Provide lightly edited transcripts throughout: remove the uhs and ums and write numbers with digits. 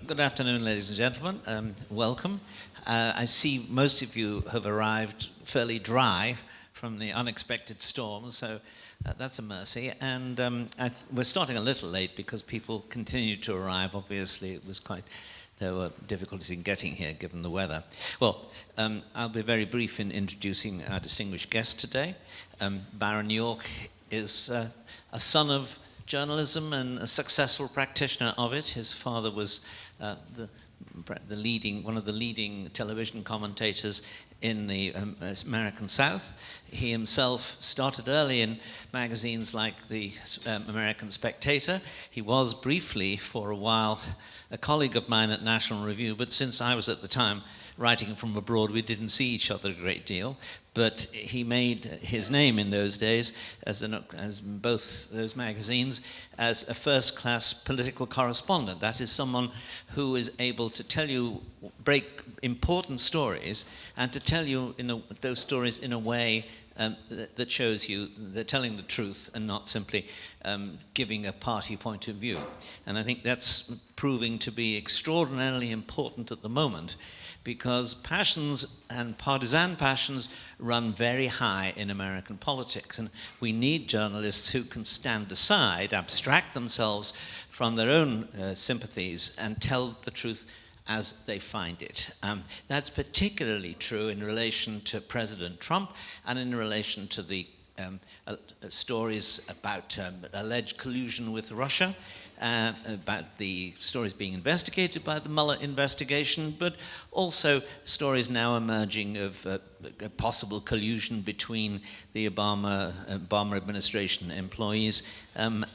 Good afternoon, ladies and gentlemen. Welcome. I see most of you have arrived fairly dry from the unexpected storms, so that's a mercy. And we're starting a little late because people continue to arrive. Obviously, there were difficulties in getting here given the weather. Well, I'll be very brief in introducing our distinguished guest today. Byron York is a son of journalism and a successful practitioner of it. His father was one of the leading television commentators in the American South. He himself started early in magazines like the American Spectator. He was briefly, for a while, a colleague of mine at National Review, but since I was at the time writing from abroad, we didn't see each other a great deal. But he made his name in those days, as both those magazines, as a first-class political correspondent. That is someone who is able to break important stories, and to tell you those stories in a way that shows you they're telling the truth and not simply giving a party point of view. And I think that's proving to be extraordinarily important at the moment, because passions and partisan passions run very high in American politics, and we need journalists who can stand aside, abstract themselves from their own sympathies, and tell the truth as they find it. That's particularly true in relation to President Trump and in relation to the stories about alleged collusion with Russia, about the stories being investigated by the Mueller investigation, but also stories now emerging of a possible collusion between the Obama administration employees and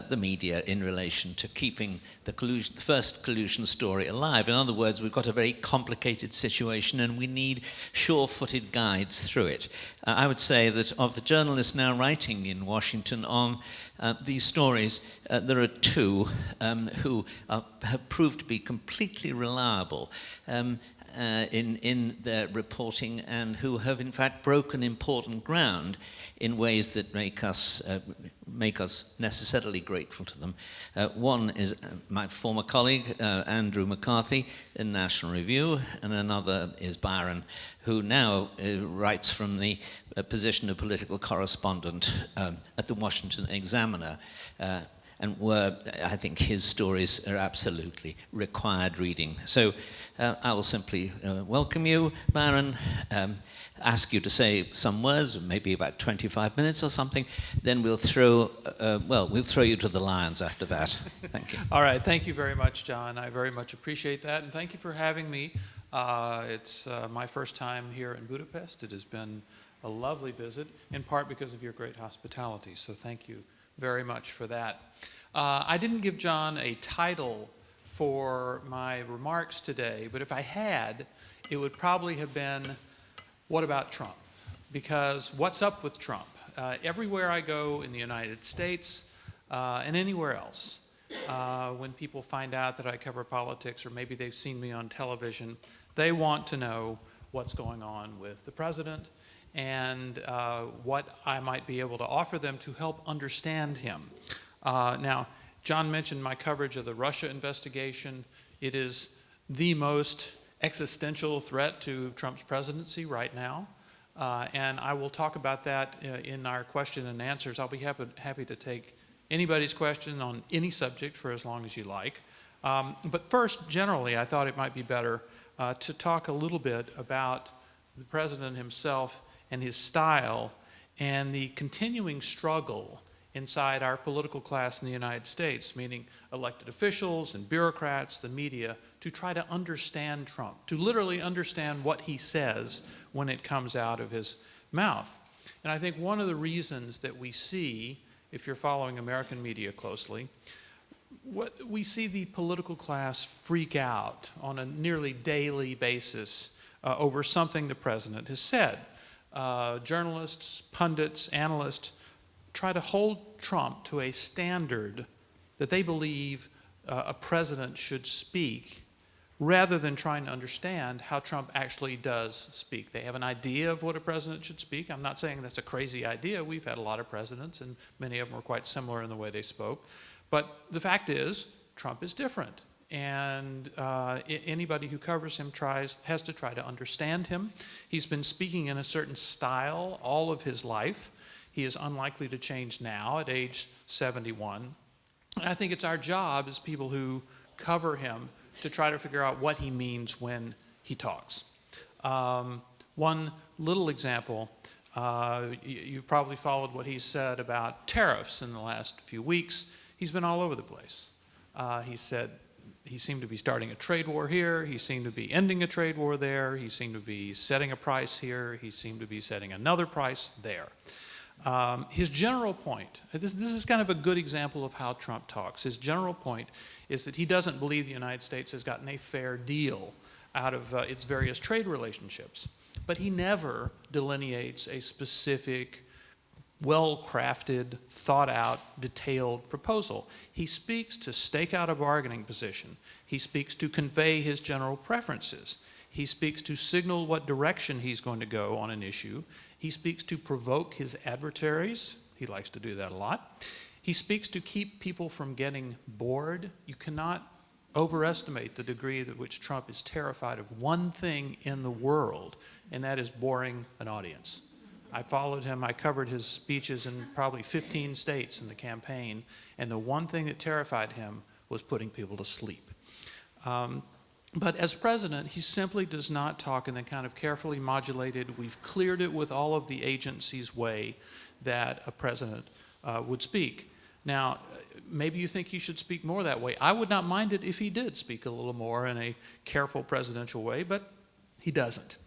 the media in relation to keeping the first collusion story alive. In other words, we've got a very complicated situation and we need sure-footed guides through it. I would say that of the journalists now writing in Washington on these stories, there are two who have proved to be completely reliable in their reporting, and who have in fact broken important ground in ways that make us necessarily grateful to them. One is my former colleague, Andrew McCarthy in National Review, and another is Byron, who now writes from the position of political correspondent at the Washington Examiner, and where I think his stories are absolutely required reading. So I will simply welcome you, Byron, ask you to say some words, maybe about 25 minutes or something, then we'll throw you to the lions after that. Thank you. All right, thank you very much, John. I very much appreciate that, and thank you for having me. It's my first time here in Budapest. It has been a lovely visit, in part because of your great hospitality, so thank you very much for that. I didn't give John a title for my remarks today, but if I had, it would probably have been, what about Trump? Because what's up with Trump? Everywhere I go in the United States and anywhere else, when people find out that I cover politics, or maybe they've seen me on television, they want to know what's going on with the president and what I might be able to offer them to help understand him. Now, John mentioned my coverage of the Russia investigation. It is the most existential threat to Trump's presidency right now. And I will talk about that in our question and answers. I'll be happy to take anybody's question on any subject for as long as you like. But first, generally, I thought it might be better to talk a little bit about the president himself and his style and the continuing struggle inside our political class in the United States, meaning elected officials and bureaucrats, the media, to try to understand Trump, to literally understand what he says when it comes out of his mouth. And I think one of the reasons that we see, if you're following American media closely, we see the political class freak out on a nearly daily basis over something the president has said. Journalists, pundits, analysts try to hold Trump to a standard that they believe a president should speak, rather than trying to understand how Trump actually does speak. They have an idea of what a president should speak. I'm not saying that's a crazy idea. We've had a lot of presidents, and many of them were quite similar in the way they spoke. But the fact is, Trump is different. And anybody who covers him has to try to understand him. He's been speaking in a certain style all of his life. He is unlikely to change now at age 71. And I think it's our job as people who cover him to try to figure out what he means when he talks. One little example, you've probably followed what he said about tariffs in the last few weeks. He's been all over the place. He said he seemed to be starting a trade war here. He seemed to be ending a trade war there. He seemed to be setting a price here. He seemed to be setting another price there. His general point, this is kind of a good example of how Trump talks. His general point is that he doesn't believe the United States has gotten a fair deal out of its various trade relationships. But he never delineates a specific, well-crafted, thought-out, detailed proposal. He speaks to stake out a bargaining position. He speaks to convey his general preferences. He speaks to signal what direction he's going to go on an issue. He speaks to provoke his adversaries. He likes to do that a lot. He speaks to keep people from getting bored. You cannot overestimate the degree to which Trump is terrified of one thing in the world, and that is boring an audience. I followed him. I covered his speeches in probably 15 states in the campaign, and the one thing that terrified him was putting people to sleep. But as president, he simply does not talk in the kind of carefully modulated, we've cleared it with all of the agencies way that a president would speak. Now, maybe you think he should speak more that way. I would not mind it if he did speak a little more in a careful presidential way, but he doesn't.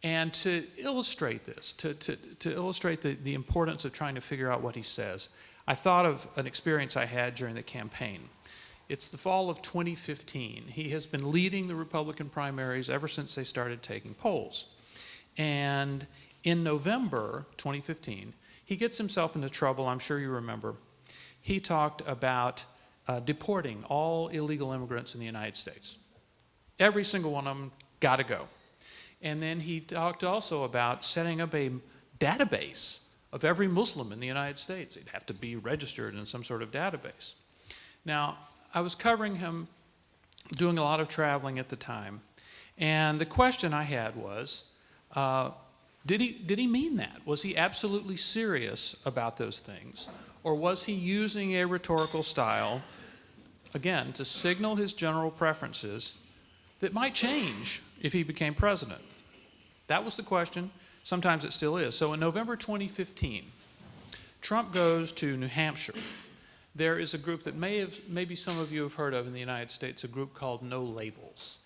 And to illustrate this, to illustrate the importance of trying to figure out what he says, I thought of an experience I had during the campaign. It's the fall of 2015. He has been leading the Republican primaries ever since they started taking polls. And in November 2015, he gets himself into trouble, I'm sure you remember. He talked about deporting all illegal immigrants in the United States. Every single one of them got to go. And then he talked also about setting up a database of every Muslim in the United States. They'd have to be registered in some sort of database. Now, I was covering him, doing a lot of traveling at the time, and the question I had was, did he mean that? Was he absolutely serious about those things? Or was he using a rhetorical style, again, to signal his general preferences that might change if he became president? That was the question. Sometimes it still is. So in November 2015, Trump goes to New Hampshire. There is a group that maybe some of you have heard of in the United States, a group called No Labels.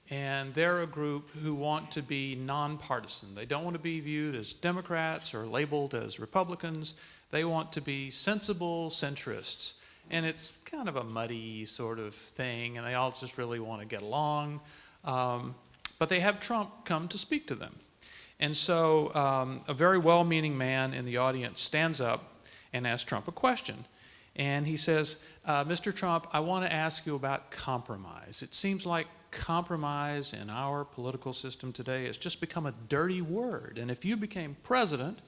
And they're a group who want to be nonpartisan. They don't want to be viewed as Democrats or labeled as Republicans. They want to be sensible centrists. And it's kind of a muddy sort of thing, and they all just really want to get along. But they have Trump come to speak to them. And so a very well-meaning man in the audience stands up and asks Trump a question. And he says, Mr. Trump, I want to ask you about compromise. It seems like compromise in our political system today has just become a dirty word. And if you became president,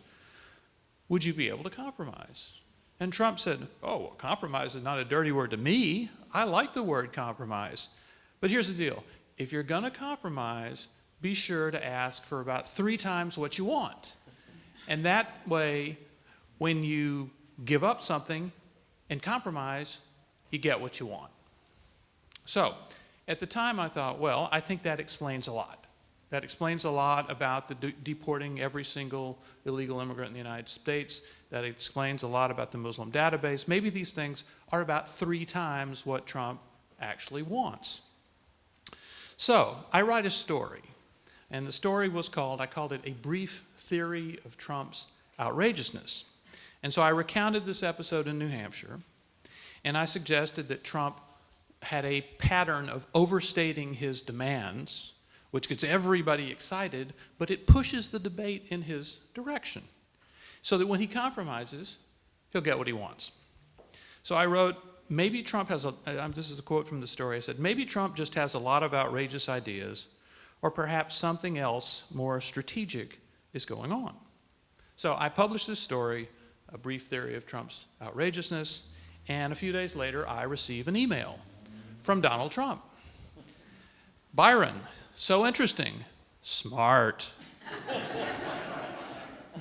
would you be able to compromise? And Trump said, oh, well, compromise is not a dirty word to me. I like the word compromise. But here's the deal. If you're going to compromise, be sure to ask for about 3 times what you want. And that way, when you give up something and compromise, you get what you want. So, at the time I thought, well, I think that explains a lot. That explains a lot about the deporting every single illegal immigrant in the United States. That explains a lot about the Muslim database. Maybe these things are about 3 times what Trump actually wants. So, I write a story. And the story was I called it A Brief Theory of Trump's Outrageousness. And so I recounted this episode in New Hampshire, and I suggested that Trump had a pattern of overstating his demands, which gets everybody excited, but it pushes the debate in his direction, so that when he compromises, he'll get what he wants. So I wrote, maybe Trump has this is a quote from the story, I said, maybe Trump just has a lot of outrageous ideas, or perhaps something else more strategic is going on. So I published this story, A Brief Theory of Trump's Outrageousness, And a few days later, I receive an email from Donald Trump. Byron, so interesting, smart.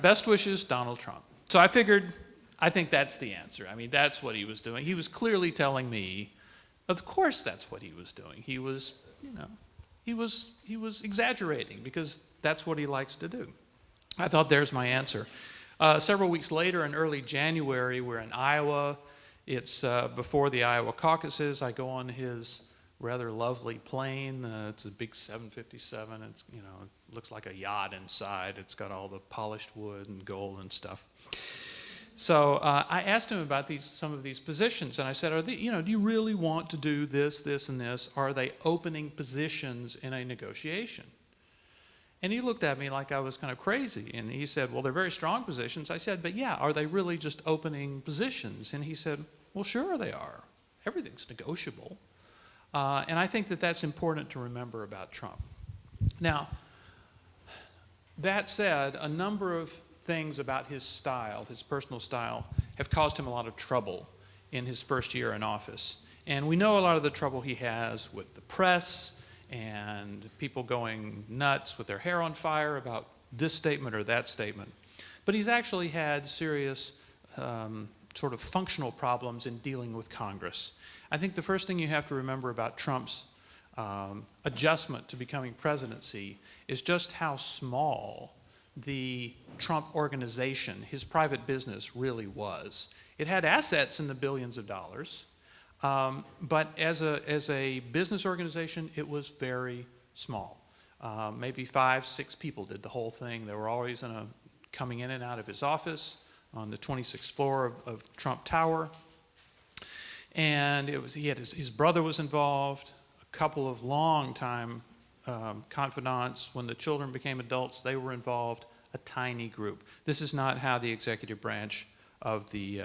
Best wishes, Donald Trump. So I figured, I think that's the answer. I mean, that's what he was doing. He was clearly telling me, of course that's what he was doing. He was, he was exaggerating because that's what he likes to do. I thought there's my answer. Several weeks later, in early January, we're in Iowa. It's before the Iowa caucuses. I go on his rather lovely plane. It's a big 757. It's, it looks like a yacht inside. It's got all the polished wood and gold and stuff. So I asked him about some of these positions, and I said, do you really want to do this, this, and this? Are they opening positions in a negotiation? And he looked at me like I was kind of crazy, and he said, well, they're very strong positions. I said, but yeah, are they really just opening positions? And he said, well, sure they are. Everything's negotiable. And I think that that's important to remember about Trump. Now, that said, a number of things about his style, his personal style, have caused him a lot of trouble in his first year in office. And we know a lot of the trouble he has with the press and people going nuts with their hair on fire about this statement or that statement. But he's actually had serious sort of functional problems in dealing with Congress. I think the first thing you have to remember about Trump's adjustment to becoming presidency is just how small the Trump organization, his private business, really was. It had assets in the billions of dollars, but as a business organization, it was very small. Maybe 5, 6 people did the whole thing. They were always coming in and out of his office on the 26th floor of Trump Tower. And he had his brother was involved, a couple of long-time confidants. When the children became adults, they were involved, a tiny group. This is not how the executive branch of the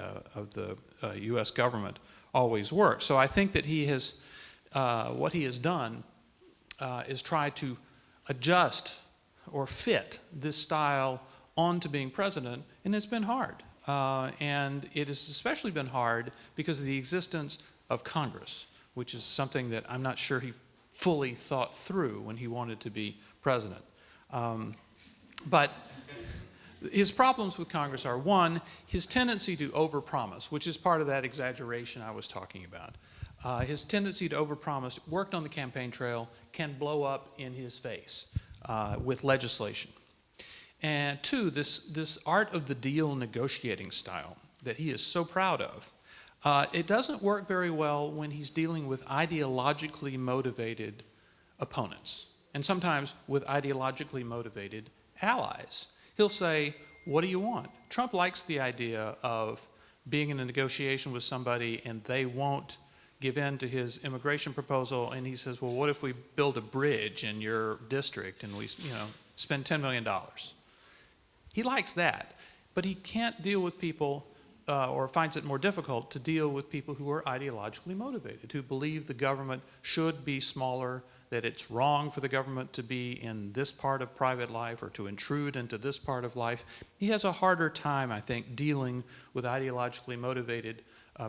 U.S. government always works. So I think that what he has done is try to adjust or fit this style onto being president, and it's been hard. And it has especially been hard because of the existence of Congress, which is something that I'm not sure he fully thought through when he wanted to be president. But his problems with Congress are, one, his tendency to overpromise, which is part of that exaggeration I was talking about. His tendency to overpromise, worked on the campaign trail, can blow up in his face with legislation. And two, this art of the deal negotiating style that he is so proud of, it doesn't work very well when he's dealing with ideologically motivated opponents, and sometimes with ideologically motivated allies. He'll say, what do you want? Trump likes the idea of being in a negotiation with somebody and they won't give in to his immigration proposal, and he says, well, what if we build a bridge in your district and we spend $10 million? He likes that, but he can't deal with people or finds it more difficult to deal with people who are ideologically motivated, who believe the government should be smaller, that it's wrong for the government to be in this part of private life or to intrude into this part of life. He has a harder time, I think, dealing with ideologically motivated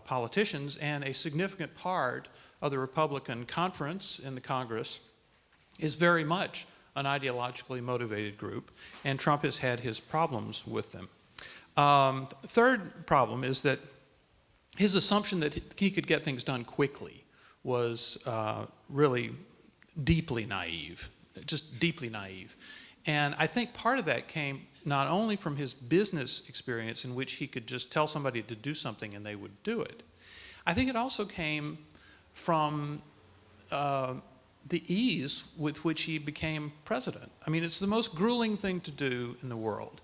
politicians, and a significant part of the Republican conference in the Congress is very much an ideologically motivated group, and Trump has had his problems with them. Third problem is that his assumption that he could get things done quickly was really deeply naive, just deeply naive. And I think part of that came not only from his business experience, in which he could just tell somebody to do something and they would do it. I think it also came from the ease with which he became president. I mean, it's the most grueling thing to do in the world.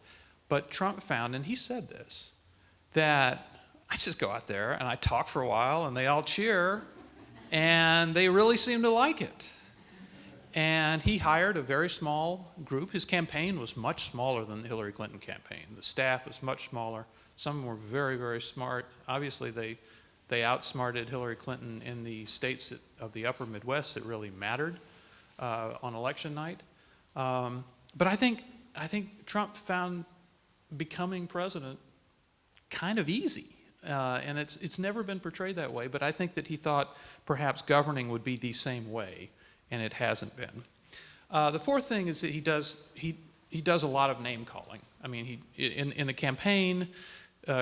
But Trump found, and he said this, that I just go out there and I talk for a while and they all cheer and they really seem to like it. And he hired a very small group. His campaign was much smaller than the Hillary Clinton campaign. The staff was much smaller. Some were very, very smart. Obviously, they outsmarted Hillary Clinton in the states of the upper Midwest that really mattered on election night. But I think Trump found becoming president kind of easy. and it's never been portrayed that way, but I think that he thought perhaps governing would be the same way, and it hasn't been. The fourth thing is that he does a lot of name calling. I mean, in the campaign,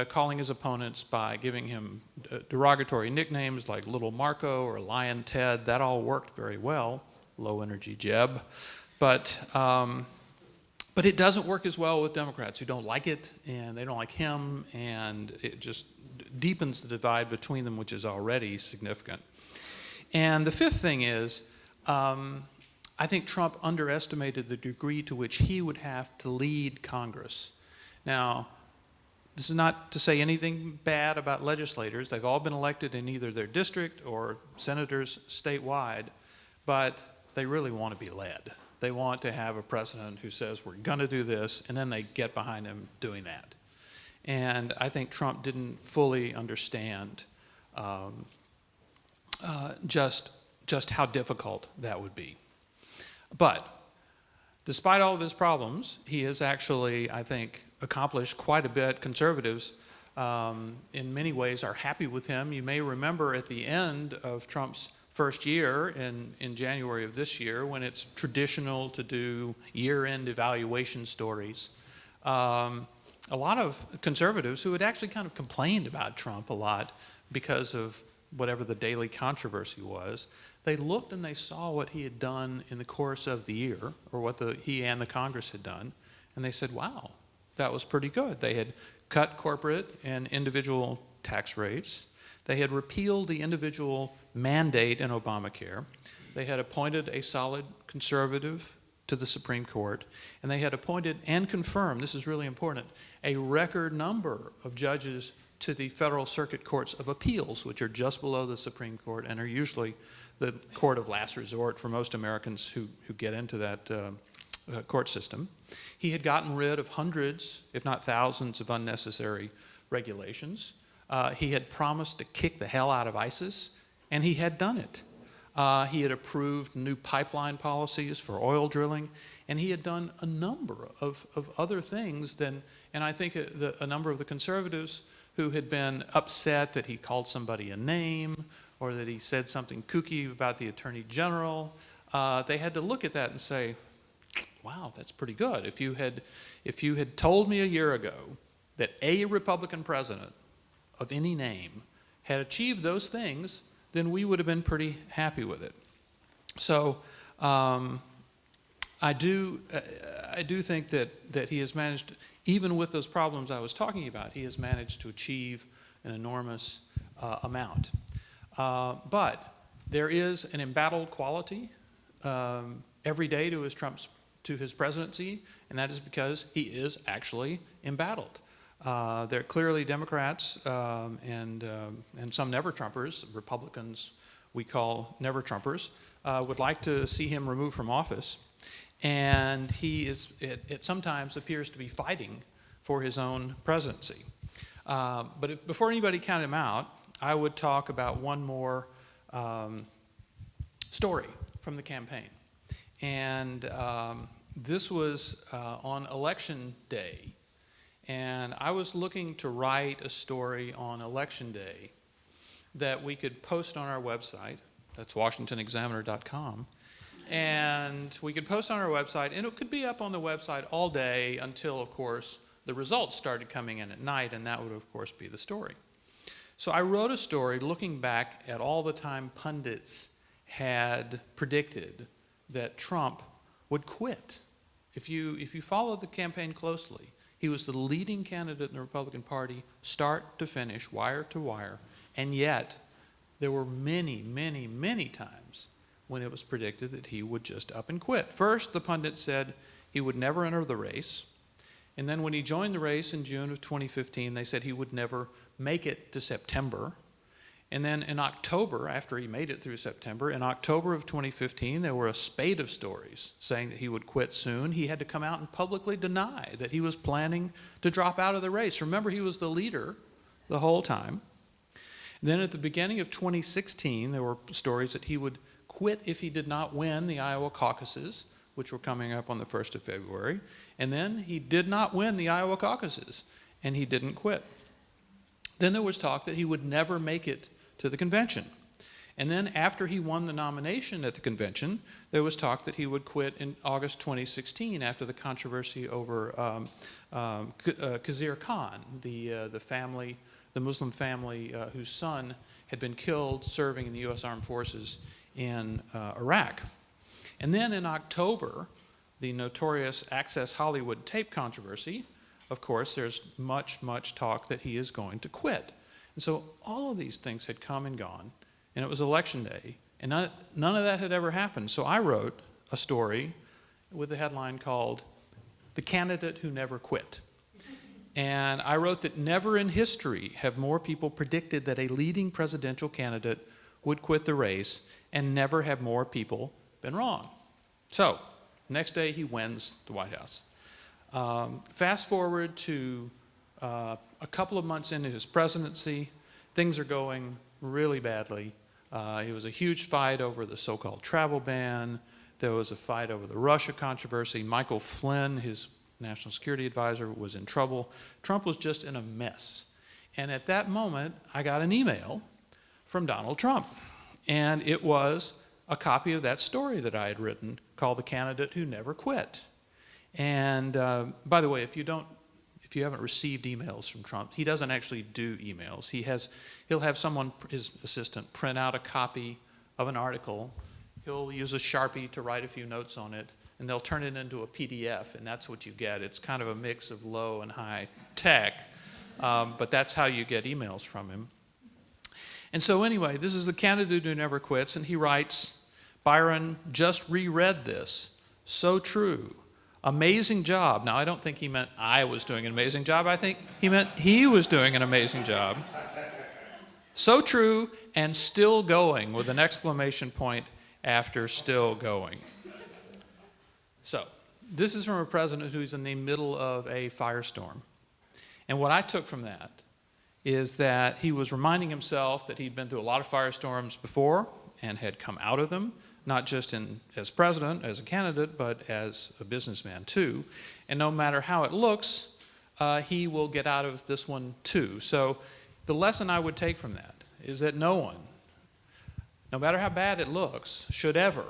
calling his opponents by giving him derogatory nicknames like Little Marco or Lion Ted, that all worked very well. Low energy Jeb, but it doesn't work as well with Democrats who don't like it, and they don't like him, and it just deepens the divide between them, which is already significant. And the fifth thing is, I think Trump underestimated the degree to which he would have to lead Congress. Now, this is not to say anything bad about legislators. They've all been elected in either their district or senators statewide, but they really want to be led. They want to have a president who says, we're going to do this, and then they get behind him doing that. And I think Trump didn't fully understand just how difficult that would be. But despite all of his problems, he has actually, I think, accomplished quite a bit. Conservatives, in many ways, are happy with him. You may remember at the end of Trump's first year in January of this year, when it's traditional to do year-end evaluation stories, a lot of conservatives who had actually kind of complained about Trump a lot because of whatever the daily controversy was, they looked and they saw what he had done in the course of the year, or what he and the Congress had done, and they said, wow, that was pretty good. They had cut corporate and individual tax rates. They had repealed the individual mandate in Obamacare. They had appointed a solid conservative to the Supreme Court, and they had appointed and confirmed, this is really important, a record number of judges to the Federal Circuit Courts of Appeals, which are just below the Supreme Court and are usually the court of last resort for most Americans who get into that court system. He had gotten rid of hundreds, if not thousands, of unnecessary regulations. He had promised to kick the hell out of ISIS, and he had done it. He had approved new pipeline policies for oil drilling, and he had done a number of other things and I think a number of the conservatives who had been upset that he called somebody a name or that he said something kooky about the Attorney General, they had to look at that and say, wow, that's pretty good. If you had told me a year ago that a Republican president of any name had achieved those things, then we would have been pretty happy with it. So I do think that he has managed, even with those problems I was talking about, he has managed to achieve an enormous amount. But there is an embattled quality every day to his presidency, and that is because he is actually embattled. There are clearly Democrats and some never-Trumpers, Republicans we call never-Trumpers, would like to see him removed from office. And he it sometimes appears to be fighting for his own presidency. But before anybody counted him out, I would talk about one more story from the campaign. And this was on Election Day. And I was looking to write a story on Election Day that we could post on our website. That's WashingtonExaminer.com. And we could post on our website, and it could be up on the website all day until, of course, the results started coming in at night, and that would, of course, be the story. So I wrote a story looking back at all the time pundits had predicted that Trump would quit. If you followed the campaign closely, he was the leading candidate in the Republican Party, start to finish, wire to wire, and yet there were many, many, many times when it was predicted that he would just up and quit. First, the pundits said he would never enter the race, and then when he joined the race in June of 2015, they said he would never make it to September. And then in October, after he made it through September, in October of 2015, there were a spate of stories saying that he would quit soon. He had to come out and publicly deny that he was planning to drop out of the race. Remember, he was the leader the whole time. Then at the beginning of 2016, there were stories that he would quit if he did not win the Iowa caucuses, which were coming up on the 1st of February. And then he did not win the Iowa caucuses, and he didn't quit. Then there was talk that he would never make it to the convention. And then after he won the nomination at the convention, there was talk that he would quit in August 2016 after the controversy over Khizr Khan, the Muslim family whose son had been killed serving in the U.S. Armed Forces in Iraq. And then in October, the notorious Access Hollywood tape controversy, of course, there's much talk that he is going to quit. And so all of these things had come and gone, and it was election day, and none of that had ever happened. So I wrote a story with a headline called "The Candidate Who Never Quit." And I wrote that never in history have more people predicted that a leading presidential candidate would quit the race, and never have more people been wrong. So, next day he wins the White House. Fast forward to a couple of months into his presidency, things are going really badly. It was a huge fight over the so-called travel ban. There was a fight over the Russia controversy. Michael Flynn, his national security advisor, was in trouble. Trump was just in a mess. And at that moment, I got an email from Donald Trump. And it was a copy of that story that I had written called "The Candidate Who Never Quit." And by the way, if you haven't received emails from Trump, he doesn't actually do emails. He'll have someone, his assistant, print out a copy of an article. He'll use a Sharpie to write a few notes on it, and they'll turn it into a PDF, and that's what you get. It's kind of a mix of low and high tech, but that's how you get emails from him. And so anyway, this is "The Candidate Who Never Quits," and he writes, "Byron, just reread this. So true. Amazing job." Now, I don't think he meant I was doing an amazing job. I think he meant he was doing an amazing job. "So true and still going," with an exclamation point after "still going." So, this is from a president who's in the middle of a firestorm. And what I took from that is that he was reminding himself that he'd been through a lot of firestorms before and had come out of them, not just as president, as a candidate, but as a businessman too. And no matter how it looks, he will get out of this one too. So the lesson I would take from that is that no one, no matter how bad it looks, should ever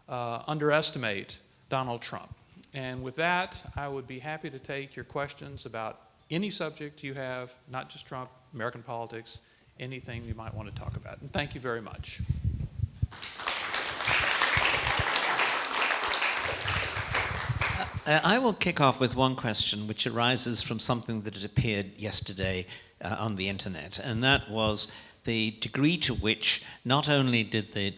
underestimate Donald Trump. And with that, I would be happy to take your questions about any subject you have, not just Trump, American politics, anything you might want to talk about. And thank you very much. I will kick off with one question which arises from something that had appeared yesterday on the internet, and that was the degree to which not only did the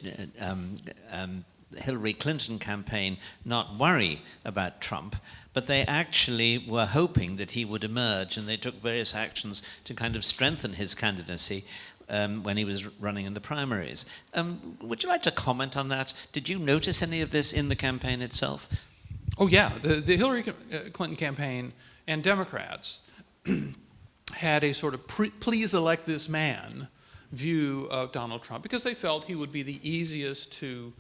Hillary Clinton campaign not worry about Trump, but they actually were hoping that he would emerge, and they took various actions to kind of strengthen his candidacy when he was running in the primaries. Would you like to comment on that? Did you notice any of this in the campaign itself? Oh yeah, the Hillary Clinton campaign and Democrats had a sort of please elect this man view of Donald Trump because they felt he would be the easiest to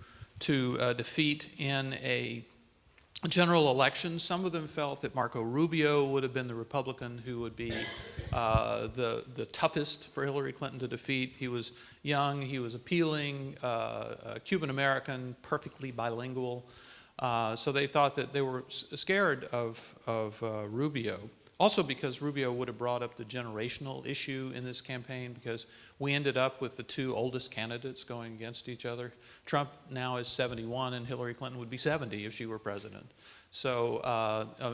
defeat in a general election. Some of them felt that Marco Rubio would have been the Republican who would be the toughest for Hillary Clinton to defeat. He was young, he was appealing, Cuban-American, perfectly bilingual. So they thought that they were scared of Rubio. Also because Rubio would have brought up the generational issue in this campaign because we ended up with the two oldest candidates going against each other. Trump now is 71 and Hillary Clinton would be 70 if she were president. So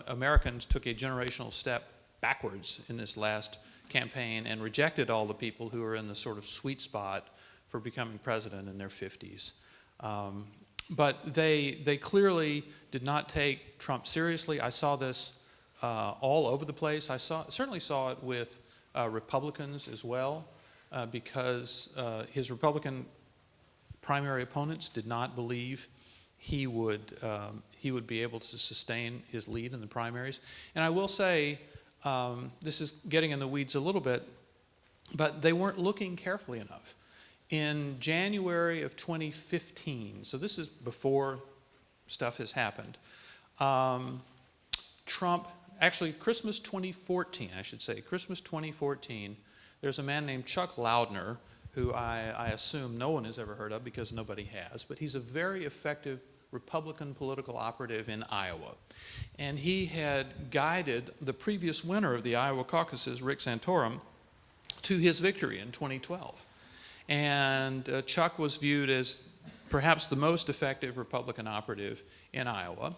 Americans took a generational step backwards in this last campaign and rejected all the people who are in the sort of sweet spot for becoming president in their 50s. But they clearly did not take Trump seriously. I saw this all over the place. I certainly saw it with Republicans as well, because his Republican primary opponents did not believe he would be able to sustain his lead in the primaries. And I will say, this is getting in the weeds a little bit, but they weren't looking carefully enough. In January of 2015, so this is before stuff has happened, Trump, actually Christmas 2014, I should say, Christmas 2014, there's a man named Chuck Loudner, who I assume no one has ever heard of because nobody has, but he's a very effective Republican political operative in Iowa. And he had guided the previous winner of the Iowa caucuses, Rick Santorum, to his victory in 2012. And Chuck was viewed as perhaps the most effective Republican operative in Iowa.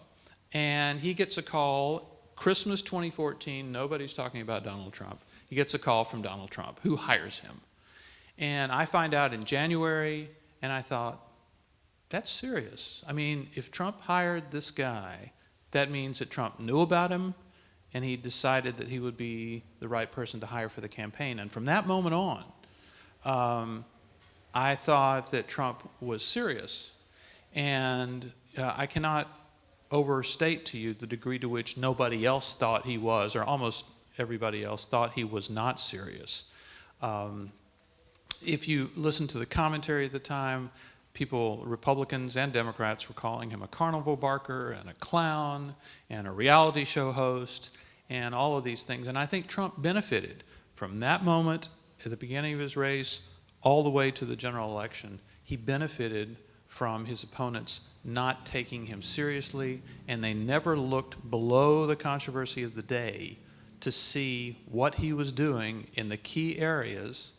And he gets a call, Christmas 2014, nobody's talking about Donald Trump. He gets a call from Donald Trump, who hires him. And I find out in January, and I thought, that's serious. I mean, if Trump hired this guy, that means that Trump knew about him, and he decided that he would be the right person to hire for the campaign. And from that moment on, I thought that Trump was serious. And I cannot overstate to you the degree to which nobody else thought he was, or almost everybody else thought he was not serious. If you listen to the commentary at the time, people, Republicans and Democrats, were calling him a carnival barker and a clown and a reality show host and all of these things. And I think Trump benefited from that moment at the beginning of his race all the way to the general election. He benefited from his opponents not taking him seriously, and they never looked below the controversy of the day to see what he was doing in the key areas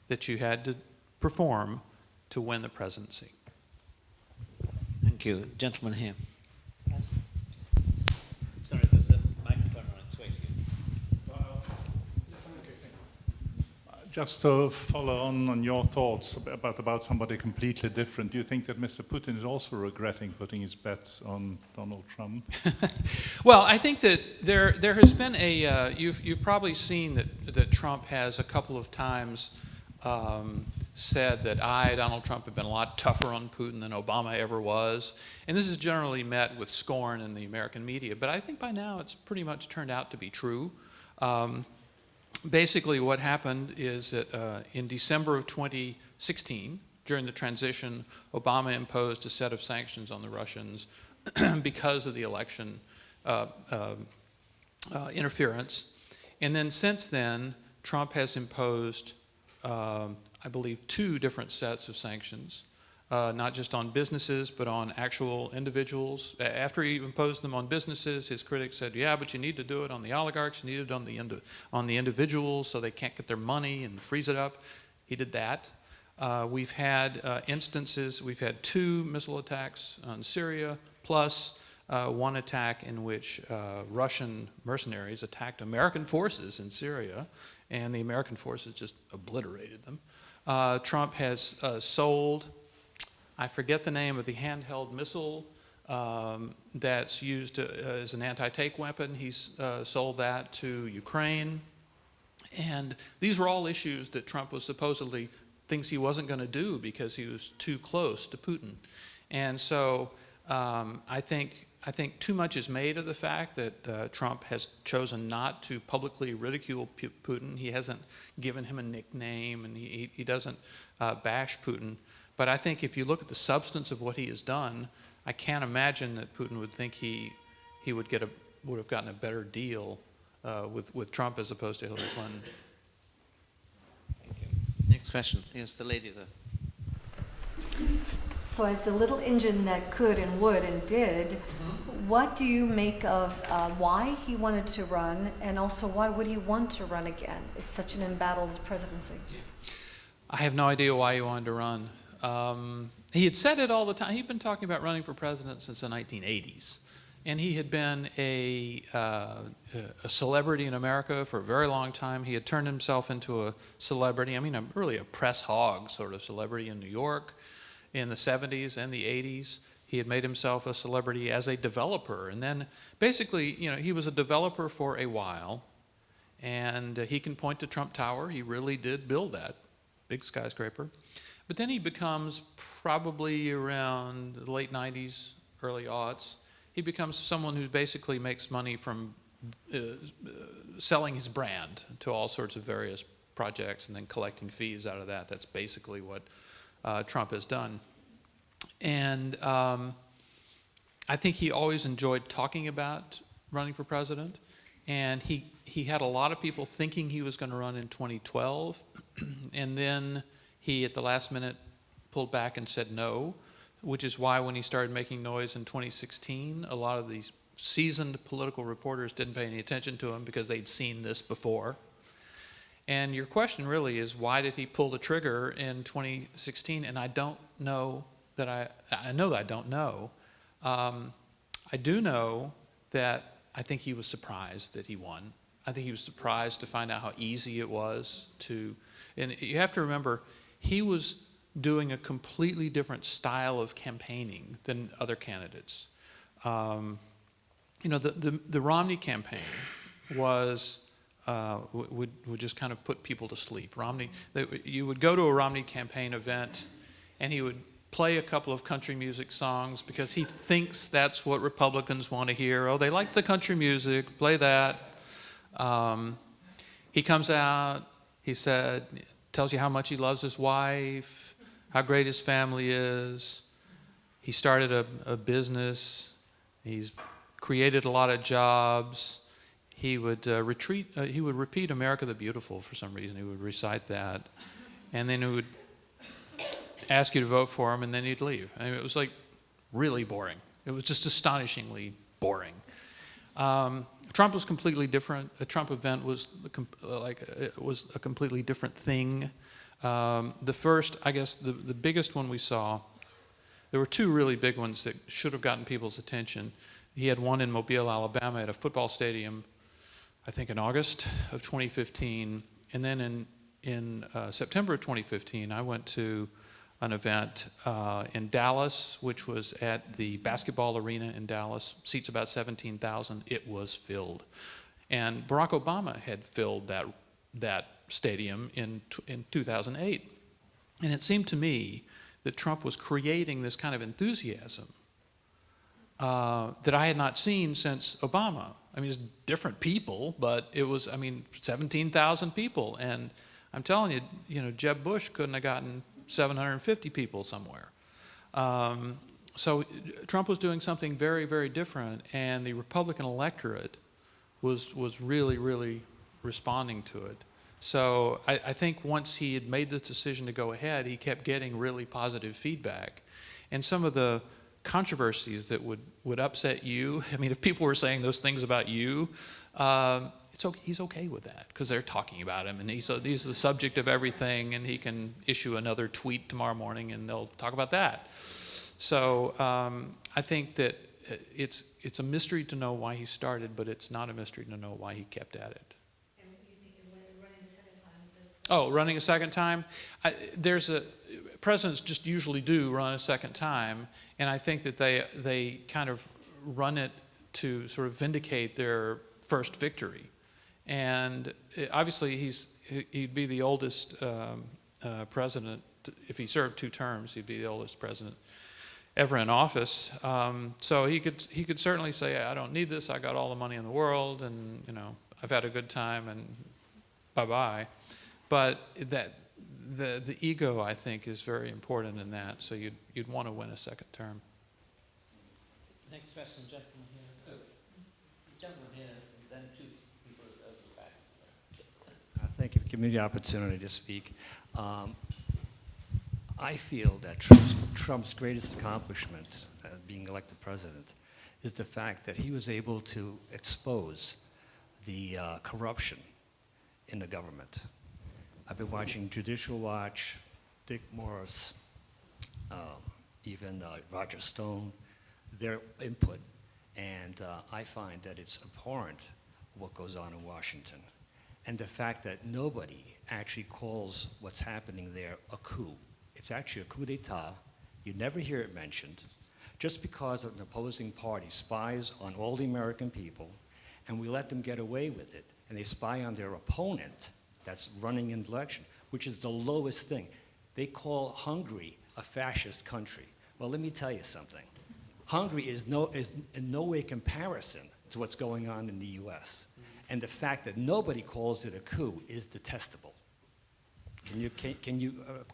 that you had to perform to win the presidency. Thank you. Gentleman here. Sorry, there's a microphone on its way to you. Just to follow on your thoughts about somebody completely different, do you think that Mr. Putin is also regretting putting his bets on Donald Trump? Well, I think that there has been a, you've probably seen that Trump has a couple of times said that Donald Trump, have been a lot tougher on Putin than Obama ever was. And this is generally met with scorn in the American media. But I think by now it's pretty much turned out to be true. Basically what happened is that in December of 2016, during the transition, Obama imposed a set of sanctions on the Russians because of the election interference. And then since then, Trump has imposed I believe, 2 different sets of sanctions, not just on businesses, but on actual individuals. After he imposed them on businesses, his critics said, yeah, but you need to do it on the oligarchs, you need it on the individuals so they can't get their money and freeze it up. He did that. We've had instances, we've had 2 missile attacks on Syria, plus 1 attack in which Russian mercenaries attacked American forces in Syria, and the American forces just obliterated them. Trump has sold, I forget the name of the handheld missile that's used as an anti-tank weapon. He's sold that to Ukraine. And these were all issues that Trump was supposedly thinks he wasn't going to do because he was too close to Putin. And so I think too much is made of the fact that Trump has chosen not to publicly ridicule Putin. He hasn't given him a nickname, and he doesn't bash Putin. But I think if you look at the substance of what he has done, I can't imagine that Putin would think he would have gotten a better deal with Trump as opposed to Hillary Clinton. Thank you. Next question. Yes, the lady there. So as the little engine that could and would and did, what do you make of why he wanted to run, and also why would he want to run again? It's such an embattled presidency. I have no idea why he wanted to run. He had said it all the time. He'd been talking about running for president since the 1980s. And he had been a celebrity in America for a very long time. He had turned himself into a celebrity, really a press hog sort of celebrity in New York in the 70s and the 80s. He had made himself a celebrity as a developer. And then basically, he was a developer for a while. And he can point to Trump Tower. He really did build that big skyscraper. But then he becomes, probably around the late 90s, early aughts, he becomes someone who basically makes money from selling his brand to all sorts of various projects and then collecting fees out of that. That's basically what Trump has done. And I think he always enjoyed talking about running for president. And he had a lot of people thinking he was going to run in 2012, and then he, at the last minute, pulled back and said no, which is why when he started making noise in 2016, a lot of these seasoned political reporters didn't pay any attention to him because they'd seen this before. And your question really is, why did he pull the trigger in 2016? And I don't know that I know that I don't know. I do know that I think he was surprised that he won. I think he was surprised to find out how easy it was to, and you have to remember, he was doing a completely different style of campaigning than other candidates. You know, the Romney campaign was, would just kind of put people to sleep. Romney, you would go to a Romney campaign event, and he would play a couple of country music songs because he thinks that's what Republicans want to hear. Oh, they like the country music, play that. He comes out, he said, tells you how much he loves his wife, how great his family is. He started a business. He's created a lot of jobs. He would repeat America the Beautiful for some reason. He would recite that. And then he would ask you to vote for him, and then he'd leave. I mean, it was like really boring. It was just astonishingly boring. Trump was completely different. A Trump event was was a completely different thing. The first, I guess, the biggest one we saw, there were two really big ones that should have gotten people's attention. He had one in Mobile, Alabama, at a football stadium, I think in August of 2015. And then in September of 2015, I went to an event in Dallas, which was at the basketball arena in Dallas. Seats about 17,000. It was filled. And Barack Obama had filled that stadium in 2008. And it seemed to me that Trump was creating this kind of enthusiasm that I had not seen since Obama. I mean, it's different people, but it was, 17,000 people. And I'm telling you, Jeb Bush couldn't have gotten 750 people somewhere. So Trump was doing something very, very different, and the Republican electorate was really, really responding to it. So I think once he had made this decision to go ahead, he kept getting really positive feedback. And some of the controversies that would upset you, if people were saying those things about you, he's okay with that because they're talking about him, and he's the subject of everything, and he can issue another tweet tomorrow morning and they'll talk about that. So I think that it's a mystery to know why he started, but it's not a mystery to know why he kept at it. And you think running the second time? Oh, running a second time? Presidents just usually do run a second time, and I think that they kind of run it to sort of vindicate their first victory. And obviously he'd be the oldest president. If he served 2 terms, he'd be the oldest president ever in office. So he could certainly say, I don't need this, I got all the money in the world, and I've had a good time, and bye-bye. But the ego, I think, is very important in that. So you'd want to win a second term. Next question, gentleman here. Gentleman here, and then 2 people over the back. Thank you for giving me the opportunity to speak. I feel that Trump's greatest accomplishment, being elected president, is the fact that he was able to expose the corruption in the government. I've been watching Judicial Watch, Dick Morris, even Roger Stone, their input, and I find that it's abhorrent what goes on in Washington. And the fact that nobody actually calls what's happening there a coup. It's actually a coup d'etat. You never hear it mentioned. Just because an opposing party spies on all the American people, and we let them get away with it, and they spy on their opponent that's running in the election, which is the lowest thing. They call Hungary a fascist country. Well, let me tell you something. Hungary is in no way comparison to what's going on in the U.S. And the fact that nobody calls it a coup is detestable. Can you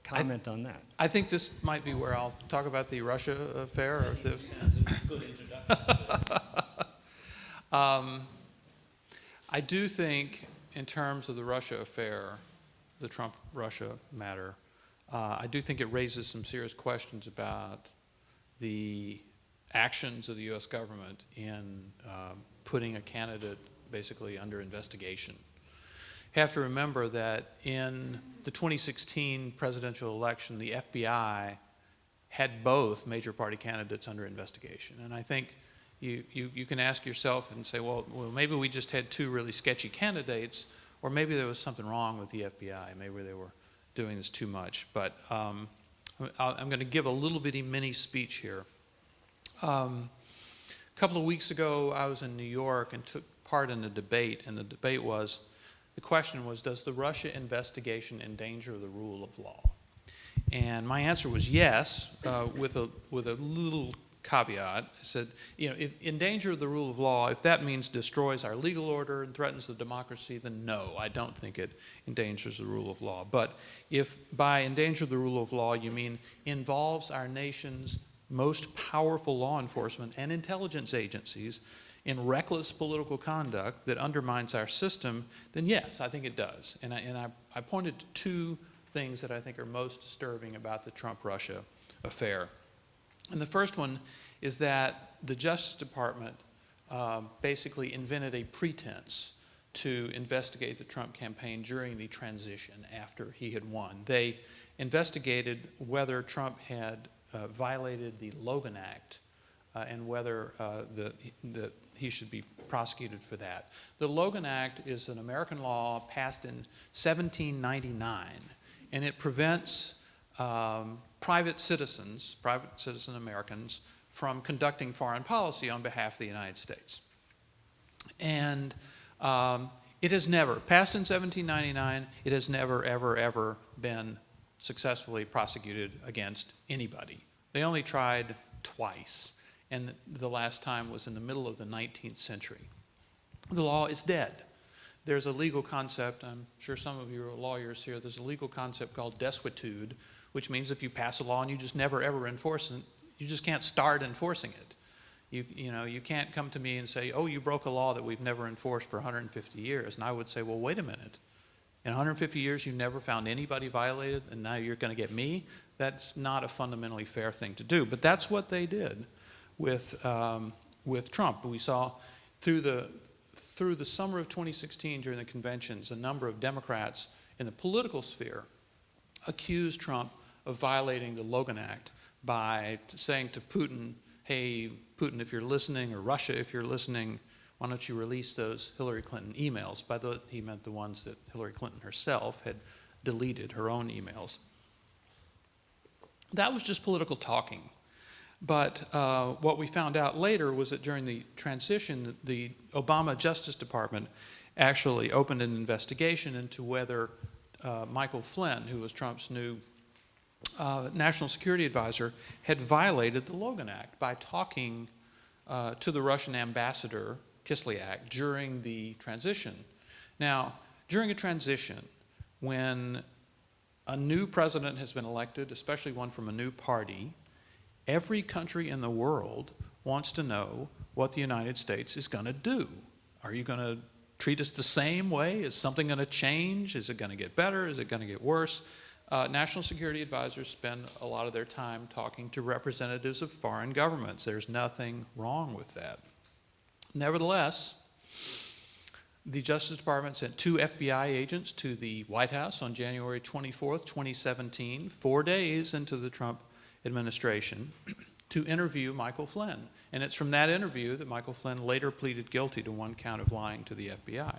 comment on that? I think this might be where I'll talk about the Russia affair. Or if Sounds a good introduction. I do think, in terms of the Russia affair, the Trump-Russia matter, I do think it raises some serious questions about the actions of the U.S. government in putting a candidate basically under investigation. You have to remember that in the 2016 presidential election, the FBI had both major party candidates under investigation. And I think you can ask yourself and say, well, maybe we just had two really sketchy candidates, or maybe there was something wrong with the FBI. Maybe they were doing this too much. But I'm going to give a little bitty mini speech here. A couple of weeks ago, I was in New York and took part in a debate, and the question was, does the Russia investigation endanger the rule of law? And my answer was yes, with a little caveat. I said, if endanger the rule of law, if that means destroys our legal order and threatens the democracy, then no, I don't think it endangers the rule of law. But if by endanger the rule of law you mean involves our nation's most powerful law enforcement and intelligence agencies in reckless political conduct that undermines our system, then yes, I think it does. And I pointed to two things that I think are most disturbing about the Trump-Russia affair. And the first one is that the Justice Department basically invented a pretense to investigate the Trump campaign during the transition after he had won. They investigated whether Trump had violated the Logan Act and whether he should be prosecuted for that. The Logan Act is an American law passed in 1799, and it prevents private citizen Americans from conducting foreign policy on behalf of the United States. And it has never, passed in 1799, it has never, ever, ever been successfully prosecuted against anybody. They only tried twice, and the last time was in the middle of the 19th century. The law is dead. There's a legal concept, I'm sure some of you are lawyers here, there's a legal concept called desuetude, which means if you pass a law and you just never ever enforce it, you just can't start enforcing it. You can't come to me and say, oh, you broke a law that we've never enforced for 150 years. And I would say, well, wait a minute. In 150 years, you never found anybody violated, and now you're going to get me? That's not a fundamentally fair thing to do. But that's what they did with Trump. We saw through the summer of 2016 during the conventions, a number of Democrats in the political sphere accused Trump of violating the Logan Act by saying to Putin, hey, Putin, if you're listening, or Russia, if you're listening, why don't you release those Hillary Clinton emails? By the he meant the ones that Hillary Clinton herself had deleted, her own emails. That was just political talking. But what we found out later was that during the transition, the Obama Justice Department actually opened an investigation into whether Michael Flynn, who was Trump's new national security advisor, had violated the Logan Act by talking to the Russian ambassador, Kislyak, during the transition. Now, during a transition, when a new president has been elected, especially one from a new party, every country in the world wants to know what the United States is going to do. Are you going to treat us the same way? Is something going to change? Is it going to get better? Is it going to get worse? National security advisors spend a lot of their time talking to representatives of foreign governments. There's nothing wrong with that. Nevertheless, the Justice Department sent 2 FBI agents to the White House on January 24th, 2017, 4 days into the Trump administration, to interview Michael Flynn. And it's from that interview that Michael Flynn later pleaded guilty to 1 count of lying to the FBI.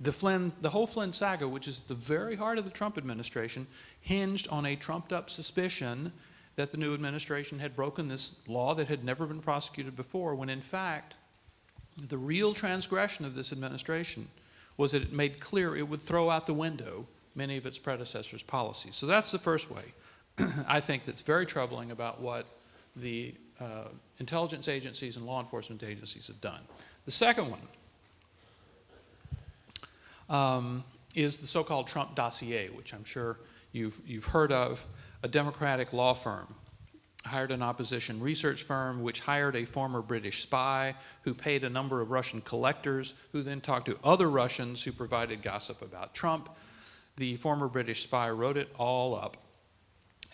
The whole Flynn saga, which is at the very heart of the Trump administration, hinged on a trumped-up suspicion that the new administration had broken this law that had never been prosecuted before, when in fact, the real transgression of this administration was that it made clear it would throw out the window many of its predecessors' policies. So that's the first way. I think that's very troubling about what the intelligence agencies and law enforcement agencies have done. The second one is the so-called Trump dossier, which I'm sure you've heard of, a Democratic law firm hired an opposition research firm, which hired a former British spy who paid a number of Russian collectors, who then talked to other Russians who provided gossip about Trump. The former British spy wrote it all up.